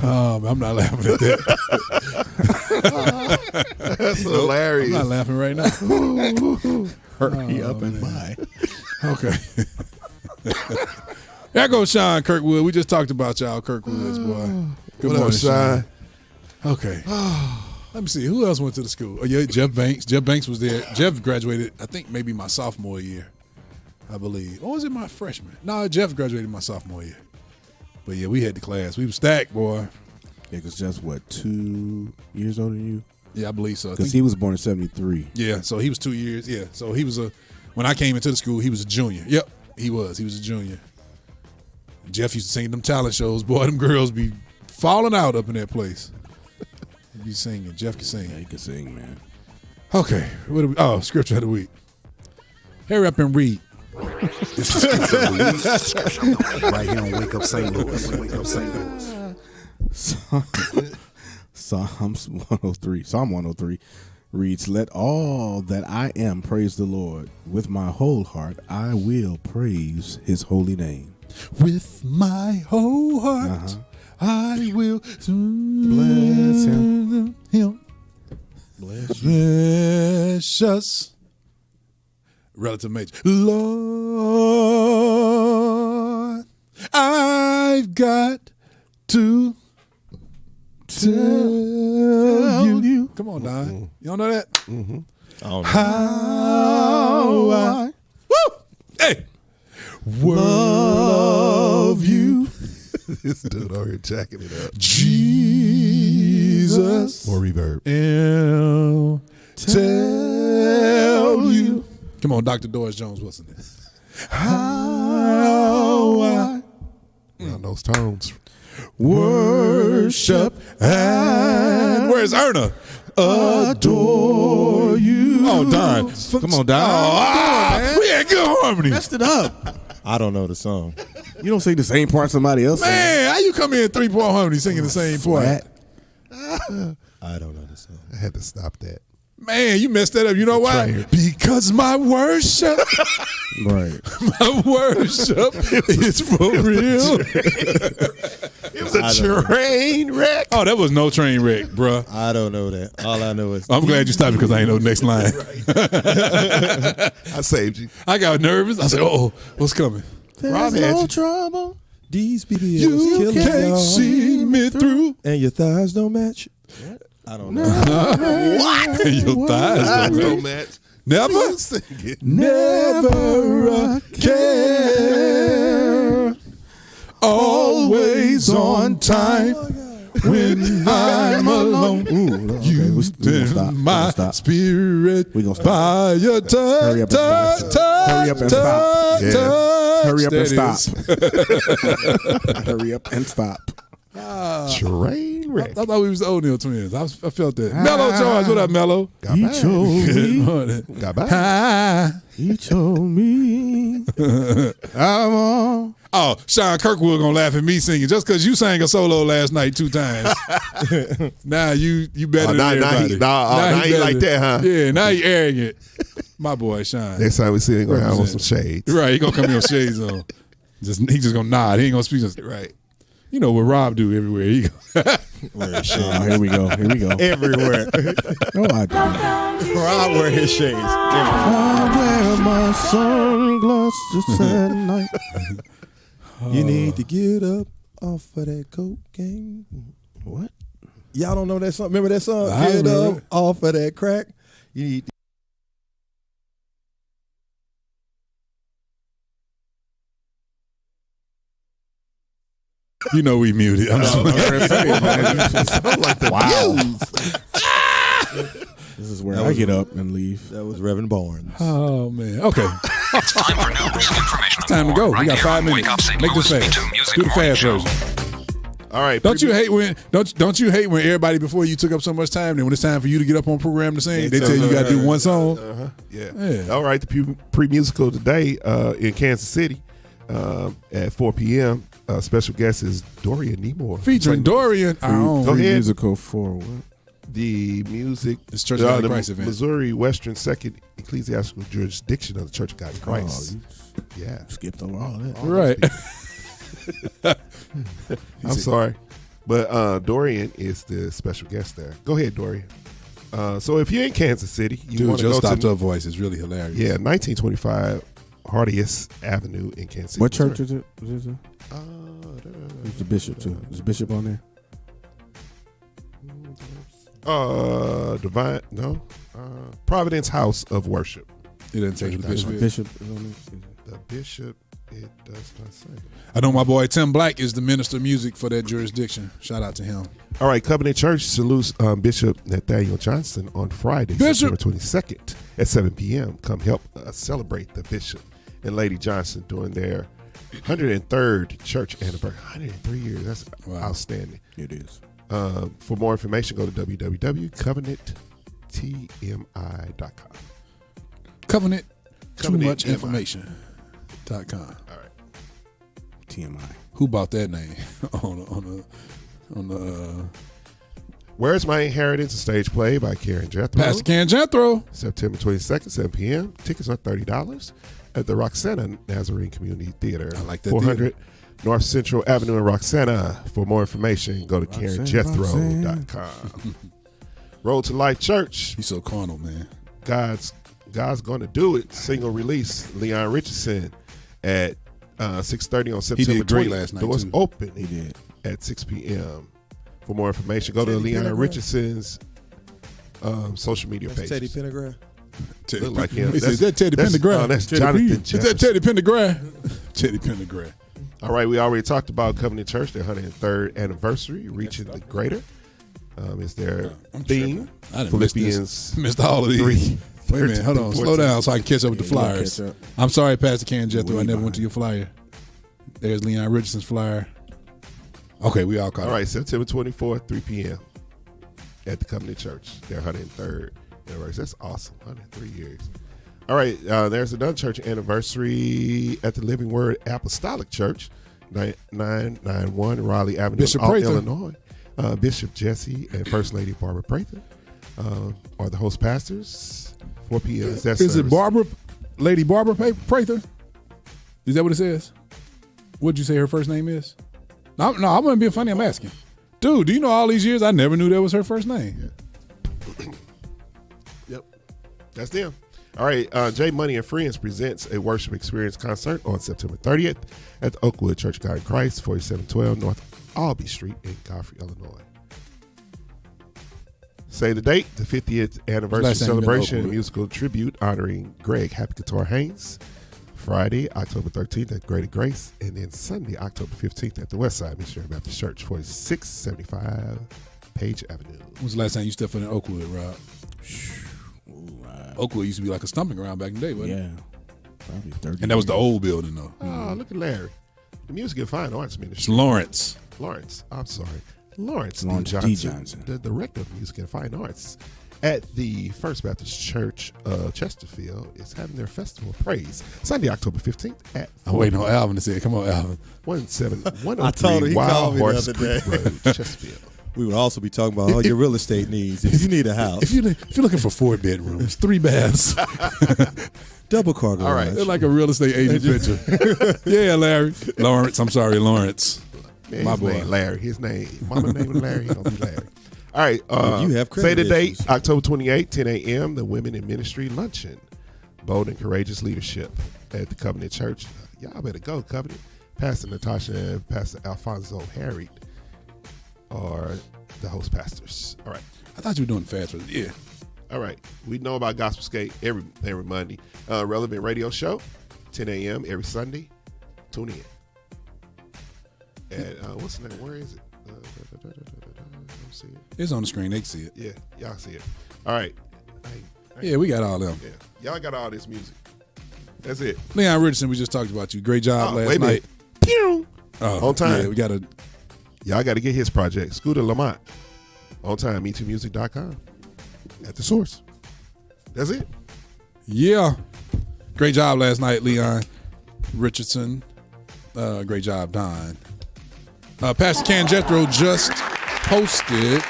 I'm not laughing at that. That's hilarious. I'm not laughing right now. Hurry up and buy. Okay. There goes Sean Kirkwood. We just talked about y'all Kirkwoods, boy. Good What morning, up, Sean? Okay. Let me see. Who else went to the school? Oh, yeah, Jeff Banks. Jeff Banks was there. Jeff graduated, I think, maybe my sophomore year, I believe. Or was it my freshman? No, Jeff graduated my sophomore year. But, yeah, we had the class. We were stacked, boy. Yeah, because Jeff's, 2 years older than you? Yeah, I believe so. Because he was born in 73. Yeah, so he was 2 years. Yeah, so he was when I came into the school, he was a junior. Yep, he was. He was a junior. Jeff used to sing them talent shows. Boy, them girls be falling out up in that place. He be singing. Jeff can sing. Yeah, he can sing, man. Okay, what do we? Oh, scripture of the week. Hurry up and read. This is scripture of the week. Right here on Wake Up St. Louis. Wake Up St. Louis. Psalm 103 reads, "Let all that I am praise the Lord. With my whole heart I will praise his holy name." With my whole heart I will bless him. Bless you. Precious relative major. Lord, I've got to tell you. Come on, Don. You don't know that? Mm-hmm. I don't know. How I hey, love you. This dude over here jacking it up. Jesus. More reverb. And tell you. Come on, Dr. Doris Jones Wilson. How I on those tones. Worship and where's Erna? Adore you. Oh, Don. Come on, Don. We had good harmony. Messed it up. I don't know the song. You don't sing the same part somebody else Man, how you come in 3-part harmony singing the same part? I don't know the song. I had to stop that. Man, you messed that up. You know why? Because my worship, right? My worship is for real. It was a train wreck. Oh, that was no train wreck, bruh. I don't know that. All I know is I'm glad you stopped because I ain't know the next line. I saved you. I got nervous. I said, "Oh, what's coming?" There's no trouble. These BBLs You can't see me through, and your thighs don't match. I don't know. What? Your thighs don't match. Never? Never care. Always on time when I'm alone. You turn my spirit by your touch. Hurry up and stop. Hurry up and stop. Hurry up and stop. Train wreck. I thought we was the O'Neal twins. I felt that. Mello George, what up, Mello? He told me. Got back. He told me. Oh, Sean Kirkwood gonna laugh at me singing just because you sang a solo last night 2 times. Now you better than everybody. Now he like that, huh? Yeah, now he arrogant. My boy, Sean. Next time we see him, gonna have on some shades. Right, he gonna come in with shades on. He just gonna nod. He ain't gonna speak. Right. You know what Rob do everywhere he go. Here we go. Everywhere. No, I don't. Rob wear his shades. I wear my sunglasses at night. You need to get up off of that cocaine. What? Y'all don't know that song? Remember that song? I Get remember up off of that crack. You need to You know we muted. I'm just wow. This is where I get up and leave. That was Reverend Barnes. Oh man. Okay. It's time for news, information, It's time to go. We got 5 minutes. Make this fast. Do the fast version. All right. Don't you hate when everybody before you took up so much time, then when it's time for you to get up on program to sing, they tell you got to do one song? Yeah. All right. The pre-musical today in Kansas City at 4 p.m. Special guest is Dorian Nemore. Featuring Dorian. Go ahead. Musical for what? The music. It's Church of God in Christ event. Missouri Western Second Ecclesiastical Jurisdiction of the Church of God in Christ. Yeah. Skipped over all that. Right. I'm sorry. But Dorian is the special guest there. Go ahead, Dorian. So if you're in Kansas City, you want to your go stopped to up voice is really hilarious. Yeah, 1925 Hardiest Avenue in Kansas City. What church is it? Who's the bishop too? Is the bishop on there? Providence House of Worship. It doesn't say the bishop. Bishop is on there. The bishop, it does not say. I know my boy Tim Black is the minister of music for that jurisdiction. Shout out to him. All right, Covenant Church salutes Bishop Nathaniel Johnson on Friday, September 22nd at 7 p.m. Come help us celebrate the Bishop and Lady Johnson during their 103rd church anniversary. 103 years. That's outstanding. It is. For more information, go to www.covenanttmi.com. Covenant too much information.com. All right. TMI. Who bought that name on the Where's My Inheritance? A stage play by Karen Jethro. Pastor Karen Jethro. September 22nd, 7 p.m. Tickets are $30 at the Roxana Nazarene Community Theater. I like that 400 North Central Avenue in Roxana. For more information, go to KarenJethro.com. Road to Life Church. He's so carnal, man. God's Gonna Do It. Single release. Leon Richardson at 6:30 on September 20th. He did great last night. Doors too. open. He did. At 6 p.m. For more information, go to Leon Richardson's social media page. Teddy Pendergrass. Look like him. Is that Teddy Pendergrass? That's Jonathan Jefferson. Is that Teddy Pendergrass? Teddy Pendergrass. All right, we already talked about Covenant Church, their 103rd anniversary, reaching the greater. Is their theme. Philippians missed all of these. 3, Wait a minute, hold on. 14. Slow down so I can catch up with the flyers. catch up. I'm sorry, Pastor Karen Jethro. I never went to your flyer. There's Leon Richardson's flyer. Okay, we all caught All right, September 24th, 3 p.m. at the Covenant Church, their 103rd anniversary. That's awesome, 103 years. All right, there's another church anniversary at the Living Word Apostolic Church, 991 Raleigh Avenue, Bishop Prather. Illinois. Bishop Jesse and First Lady Barbara Prather are the host pastors. 4 p.m. is that Is service. it Barbara, Lady Barbara Prather? Is that what it says? What'd you say her first name is? No, I wasn't being funny. I'm asking. Dude, do you know all these years I never knew that was her first name? Yep. That's them. All right, J Money and Friends presents a worship experience concert on September 30th at the Oakwood Church of God in Christ, 4712 North Albee Street in Godfrey, Illinois. Say the date, the 50th anniversary Last time you been to celebration and Oakwood. musical tribute honoring Greg Happy Guitar Haynes. Friday, October 13th at Greater Grace, and then Sunday, October 15th at the Westside Missionary Baptist Church, 4675 Page Avenue. When was the last time you stepped foot in Oakwood, Rob? Oakwood used to be like a stomping ground back in the day, wasn't it? Probably 30 And that was the old building, though. Oh, look at Larry. The Music and Fine Arts It's Ministry. Lawrence. I'm sorry. Lawrence D. Lawrence D. Johnson, Johnson. the director of Music and Fine Arts at the First Baptist Church of Chesterfield, is having their Festival of Praise Sunday, October 15th at I'm waiting on Alvin to say it. Come on, Alvin. 103 I told her he Wild called me the Horse other Creek day. Road, Chesterfield. We would also be talking about all your real estate needs. If you need a house, If you're looking for 4 bedrooms, 3 baths, double car garage. All right. they're like a real estate agent picture. Yeah, Larry. Lawrence. I'm sorry, Lawrence. Man, My his boy. name Larry. His name. Mama name is Larry. He gonna be Larry. All right. You have say the credit date, issues. October 28th, 10 a.m., the Women in Ministry Luncheon. Bold and Courageous Leadership at the Covenant Church. Y'all better go, Covenant. Pastor Natasha and Pastor Alfonso Harriet are the host pastors. All right. I thought you were doing fast. Yeah. All right. We know about Gospel Skate every Monday. Relevant Radio Show, 10 a.m. every Sunday. Tune in. And what's the name? Where is it? Don't see it. It's on the screen. They can see it. Yeah, y'all see it. All right. Yeah, we got all them. Yeah, y'all got all this music. That's it. Leon Richardson, we just talked about you. Great job Wait last a minute. night. Pew! Oh, On time. Yeah, we got to. Y'all got to get his project. Scooter Lamont. On time. MeTooMusic.com. At the source. That's it. Yeah. Great job last night, Leon Richardson. Great job, Don. Pastor Karen Jethro just posted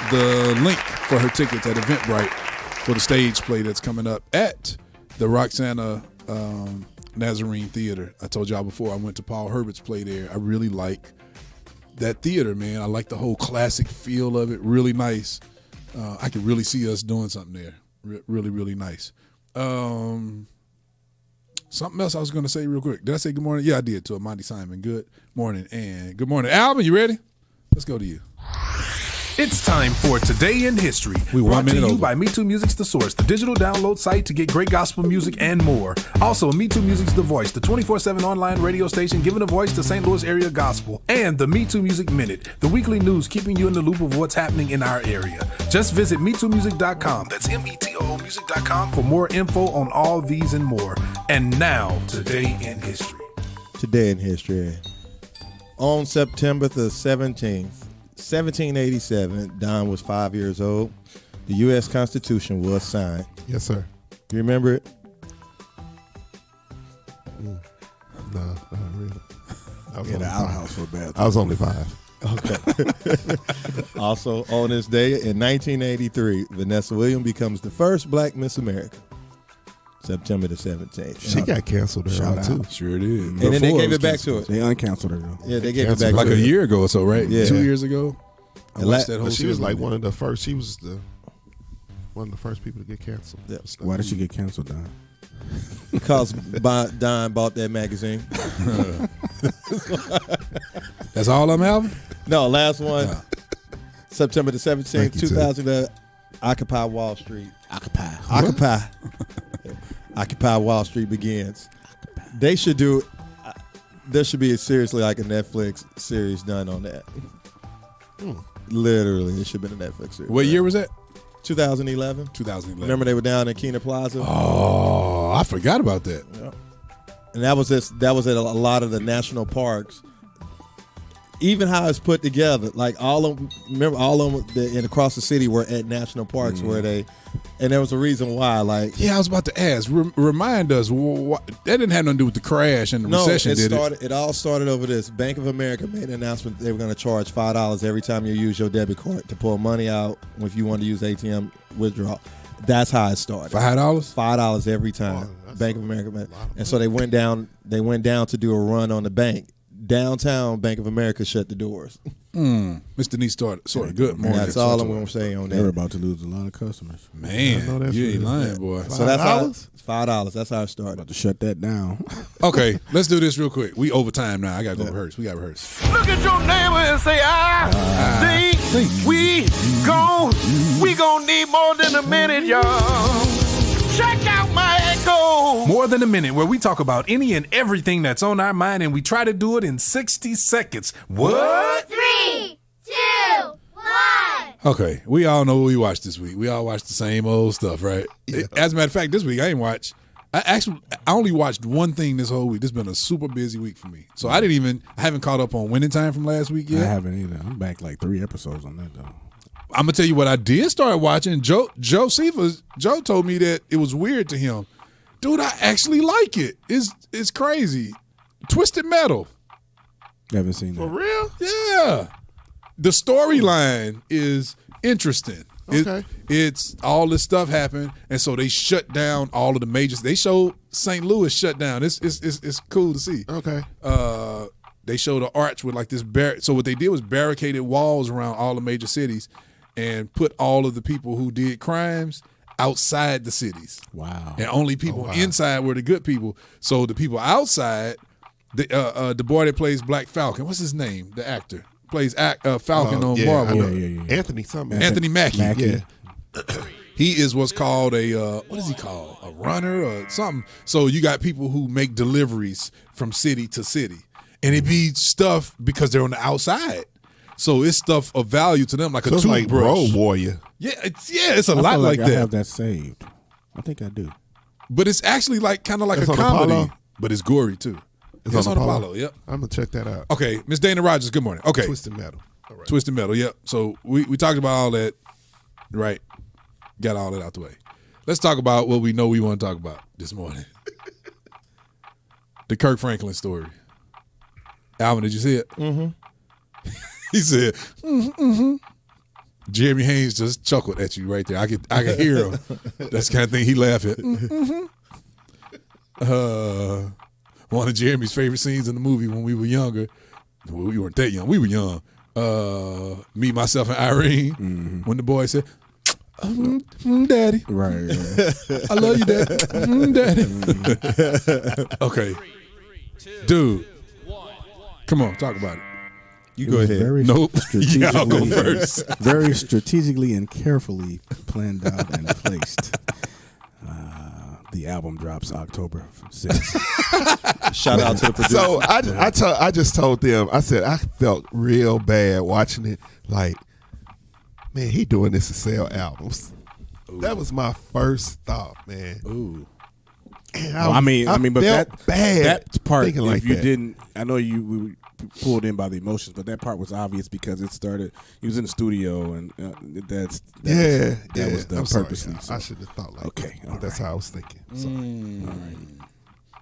the link for her tickets at Eventbrite for the stage play that's coming up at the Roxana Nazarene Theater. I told y'all before I went to Paul Herbert's play there. I really like that theater, man. I like the whole classic feel of it. Really nice. I could really see us doing something there. Really, really nice. Something else I was going to say real quick. Did I say good morning? Yeah, I did to Amandi Simon. Good morning and good morning. Alvin, you ready? Let's go to you. It's time for Today in History. We 1 brought to minute you over. by MeTooMusic's The Source, the digital download site to get great gospel music and more. Also, MeTooMusic's The Voice, the 24/7 online radio station giving a voice to St. Louis area gospel. And the MeTooMusic Minute, the weekly news keeping you in the loop of what's happening in our area. Just visit MeTooMusic.com. That's METOOmusic.com for more info on all these and more. And now, Today in History. Today in history. On September the 17th, 1787, Don was 5 years old. The U.S. Constitution was signed. Yes, sir. You remember it? No, not really. I was In only the five. outhouse for bad. I was only 5. Okay. Also, on this day in 1983, Vanessa Williams becomes the first black Miss America. September the 17th. She got canceled around too. Sure did. And then they gave it back to her. They uncanceled her though. Yeah, they gave it back Like to a her. year ago or so, right? Yeah. 2 years ago. I watched that whole But she was season. like one of the first. She was one of the first people to get canceled. Yeah. Why did she get canceled, Don? Because Don bought that magazine. That's all I'm having? No, last one. September the 17th, Thank you, 2000. Occupy Wall Street. Occupy. Occupy Wall Street begins. They should do. There should be seriously like a Netflix series done on that. Literally, it should have been a Netflix series. What year was that? 2011. 2011. Remember they were down in Kena Plaza. Oh, I forgot about that. Yeah. And that was at a lot of the national parks. Even how it's put together, like all of them and across the city were at national parks where they, and there was a reason why. Like, Yeah, I was about to ask. Remind us. That didn't have nothing to do with the crash and the recession, did it? It all started over this. Bank of America made an announcement they were going to charge $5 every time you use your debit card to pull money out if you want to use ATM withdrawal. That's how it started. $5? $5 every time. Bank of America, and so they went down. They went down to do a run on the bank. Downtown Bank of America shut the doors. Mr. Denise started. Sorry, good morning. That's all I'm going to say on that. They're about to lose a lot of customers. Man, you ain't lying, boy. So that's how $5. That's how it started. About to shut that down. Okay, let's do this real quick. We overtime now. I got to go rehearse. We got to rehearse. Look at your neighbor and say, I think we gon' need more than a minute, y'all. Check out my echo. More Than a Minute, where we talk about any and everything that's on our mind, and we try to do it in 60 seconds. What? 3, 2, 1. Okay, we all know what we watched this week. We all watched the same old stuff, right? As a matter of fact, this week I ain't watched. I only watched one thing this whole week. This has been a super busy week for me. So I haven't caught up on Winning Time from last week yet. I haven't either. I'm back like 3 episodes on that though. I'm gonna tell you what I did start watching. Joe told me that it was weird to him. Dude, I actually like it. It's crazy. Twisted Metal. Haven't seen that. For real? Yeah. The storyline is interesting. Okay. It's all this stuff happened, and so they shut down all of the majors. They showed St. Louis shut down. It's cool to see. Okay. They showed an arch with like this so what they did was barricaded walls around all the major cities and put all of the people who did crimes outside the cities. Wow. And only people inside were the good people. So the people outside, the boy that plays Black Falcon, what's his name? The actor plays Falcon on Marvel. Yeah. Anthony something. Anthony Mackie. Yeah. He is what's called what is he called? A runner or something. So you got people who make deliveries from city to city. And it be stuff because they're on the outside. So it's stuff of value to them, like a toothbrush. Like Road Warrior. Yeah, it's a I lot feel like I that. have that saved. I think I do. But it's actually like kind of like It's a on comedy, Apollo? but it's gory too. It's on Apollo. Yep. I'm gonna check that out. Okay, Miss Dana Rogers. Good morning. Okay, Twisted Metal. All right. Twisted Metal. Yep. So we talked about all that, right? Got all that out the way. Let's talk about what we know we want to talk about this morning. The Kirk Franklin story. Alvin, did you see it? Mm-hmm. He said, Jeremy Haynes just chuckled at you right there. I could hear him. That's the kind of thing he laughed at. One of Jeremy's favorite scenes in the movie when we were younger. Well, we weren't that young. We were young. Me, myself, and Irene. When the boy said, Daddy. Right. I love you, Daddy. Daddy. Okay. Dude. Come on, talk about it. You go ahead. Very Nope. strategically, Y'all go first. Very strategically and carefully planned out and placed. The album drops October 6th. Shout out to the producer. So I just told them, I said, I felt real bad watching it. Like, man, he doing this to sell albums. Ooh. That was my first thought, man. Ooh. I mean, but felt bad that part, if like you that. didn't, I know we were pulled in by the emotions, but that part was obvious because it started. He was in the studio, and that was done purposely. Sorry, I should have thought like okay, that. That's how I was thinking. So, all right.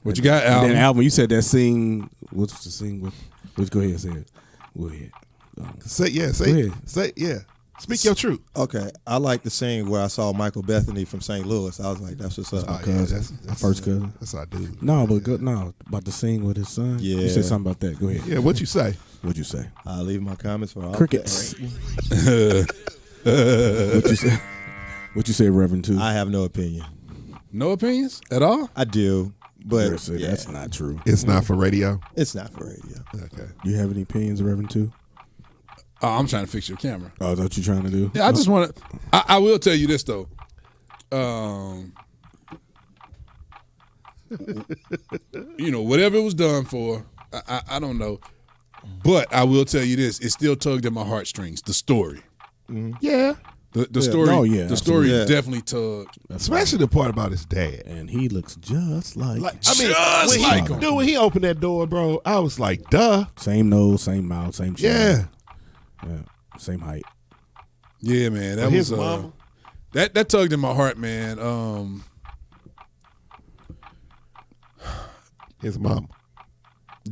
What you got, Al? And then Alvin, you said that scene. What's the scene with? Let's go ahead and say it. Go ahead. Say yeah. Speak your truth. Okay, I like the scene where I saw Michael Bethany from St. Louis. I was like, "That's what's up." My cousin, my first cousin. That's our dude. No, but good. No, about the scene with his son. Yeah, you said something about that. Go ahead. Yeah, what you say? What'd you say? I'll leave my comments for all crickets. What you say? What you say, Reverend? Too. I have no opinion. No opinions at all. I do, but that's not true. It's not for radio. It's not for radio. Okay. You have any opinions, Reverend? Too. Oh, I'm trying to fix your camera. Oh, is that what you're trying to do? Yeah, I just want to. I will tell you this though. You know, whatever it was done for, I don't know, but I will tell you this: it still tugged at my heartstrings. The story, yeah, the story, the story absolutely. definitely tugged. Especially the part about his dad, and he looks just like. When he opened that door, bro, I was like, duh. Same nose, same mouth, same chin. Yeah. Yeah, same height. Yeah, man. That his was mama. That tugged in my heart, man. His mom.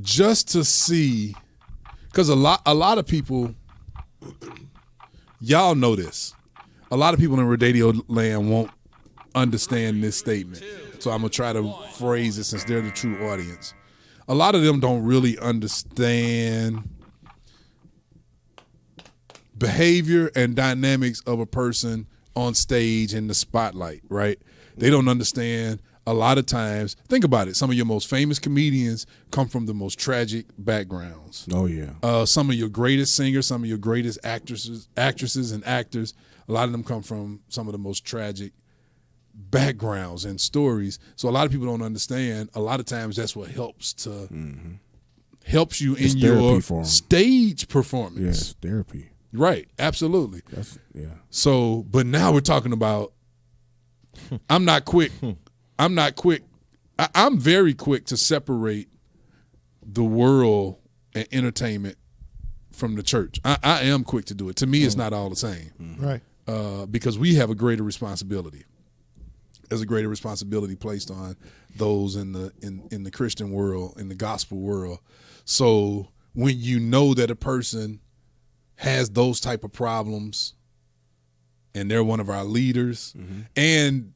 Just to see, because a lot of people, y'all know this. A lot of people in radio land won't understand this statement. So I'm gonna try to phrase it since they're the true audience. A lot of them don't really understand behavior and dynamics of a person on stage in the spotlight, right? They don't understand a lot of times. Think about it. Some of your most famous comedians come from the most tragic backgrounds. Oh, yeah. Some of your greatest singers, some of your greatest actresses and actors, a lot of them come from some of the most tragic backgrounds and stories. So a lot of people don't understand. A lot of times that's what helps helps you in your stage performance. Yes, therapy. Right, absolutely. Yeah. So, but now we're talking about. I'm not quick. I'm very quick to separate the world and entertainment from the church. I am quick to do it. To me, it's not all the same. Right. Because we have a greater responsibility. There's a greater responsibility placed on those in the Christian world, in the gospel world. So when you know that a person has those type of problems and they're one of our leaders and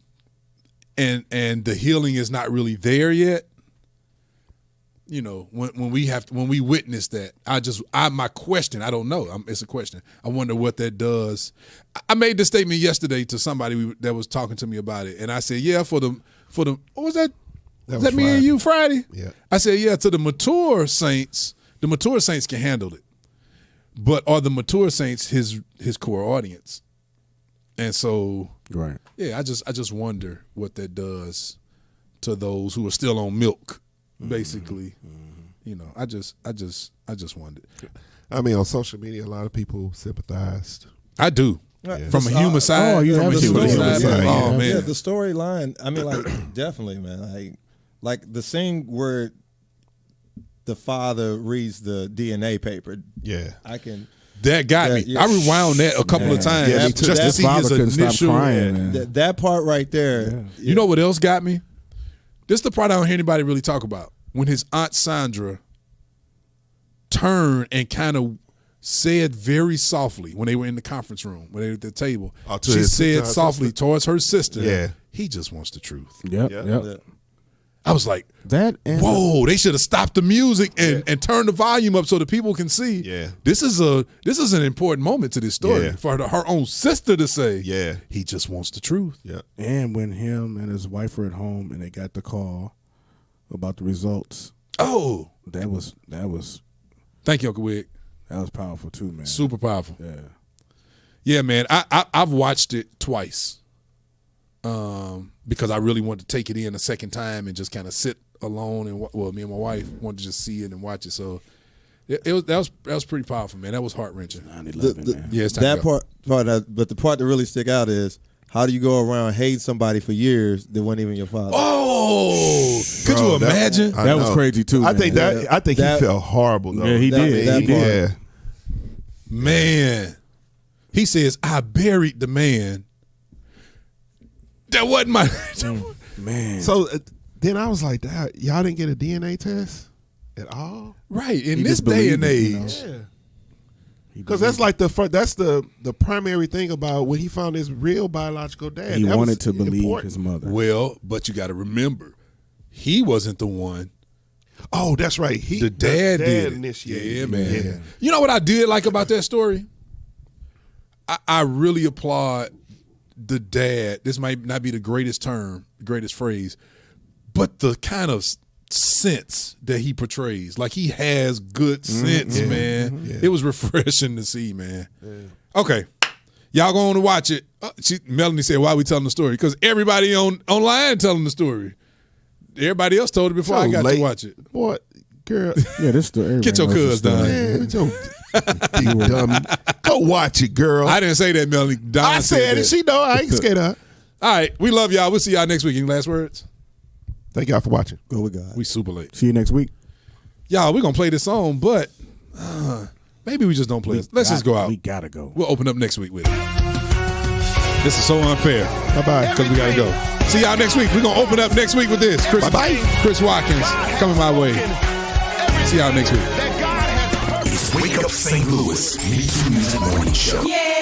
the healing is not really there yet, you know, when we witness that, my question, I don't know, it's a question. I wonder what that does. I made this statement yesterday to somebody that was talking to me about it, and I said, yeah, for the what was that? Was that me and you Friday? Yeah. I said, yeah, to the mature saints can handle it. But are the mature saints his core audience? And so, right. Yeah, I just wonder what that does to those who are still on milk, basically. You know, I just wondered. I mean, on social media, a lot of people sympathized. I do. Yeah. From a human side. Oh, you from have a human side. Oh man. Yeah, the storyline. I mean, like definitely, man. Like the scene where the father reads the DNA paper. Yeah, I can. That got me. Yeah. I rewound that a couple of times just to see his initial. That part right there. Yeah. You know what else got me? This is the part I don't hear anybody really talk about. When his Aunt Sandra turned and kind of said very softly when they were in the conference room, when they were at the table, she said softly towards her sister, he just wants the truth. Yep. I was like, that. And whoa! They should have stopped the music and turned the volume up so the people can see. Yeah, this is an important moment to this story for her own sister to say. Yeah, he just wants the truth. Yeah, and when him and his wife were at home and they got the call about the results. Oh, that was. Thank you, Uncle Wig. That was powerful too, man. Super powerful. Yeah, yeah, man. I've watched it twice. Because I really wanted to take it in a second time and just kind of sit alone and me and my wife wanted to just see it and watch it. So that was pretty powerful, man. That was heart wrenching. 9/11, man. Yeah, it's time that to go. part. But the part that really stick out is how do you go around hating somebody for years that wasn't even your father? Oh, could you imagine? That was crazy too. I man. think he felt horrible though. Yeah, he did. Yeah, man. He says, "I buried the man." That wasn't my man. So then I was like, y'all didn't get a DNA test at all? Right. In this day and age. Yeah. Because that's like that's the primary thing about when he found his real biological dad. He that wanted to believe important. his mother. Well, but you got to remember, he wasn't the one. Oh, that's right. The dad did initiated. Yeah, man. Yeah. You know what I did like about that story? I really applaud the dad. This might not be the greatest term, the greatest phrase, but the kind of sense that he portrays. Like he has good sense, man. Yeah. It was refreshing to see, man. Yeah. Okay. Y'all going to watch it. Melanie said, why are we telling the story? Because everybody online telling the story. Everybody else told it before I got to watch it. Boy, girl. Yeah, this story. Get your cuz done. Big dummy. Go watch it, girl. I didn't say that, Melanie. Don I said it. She know. I ain't scared of her. All right. We love y'all. We'll see y'all next week. Any last words? Thank y'all for watching. Go with God. We super late. See you next week. Y'all, we're going to play this song, but maybe we just don't play it. Let's just go out. We got to go. We'll open up next week with it. This is so unfair. Bye-bye. Because we got to go. See y'all next week. We're going to open up next week with this. Bye-bye. Chris Watkins coming my way. See y'all next week. Wake Up St. Louis, MeTooMusic Morning Show. Yeah.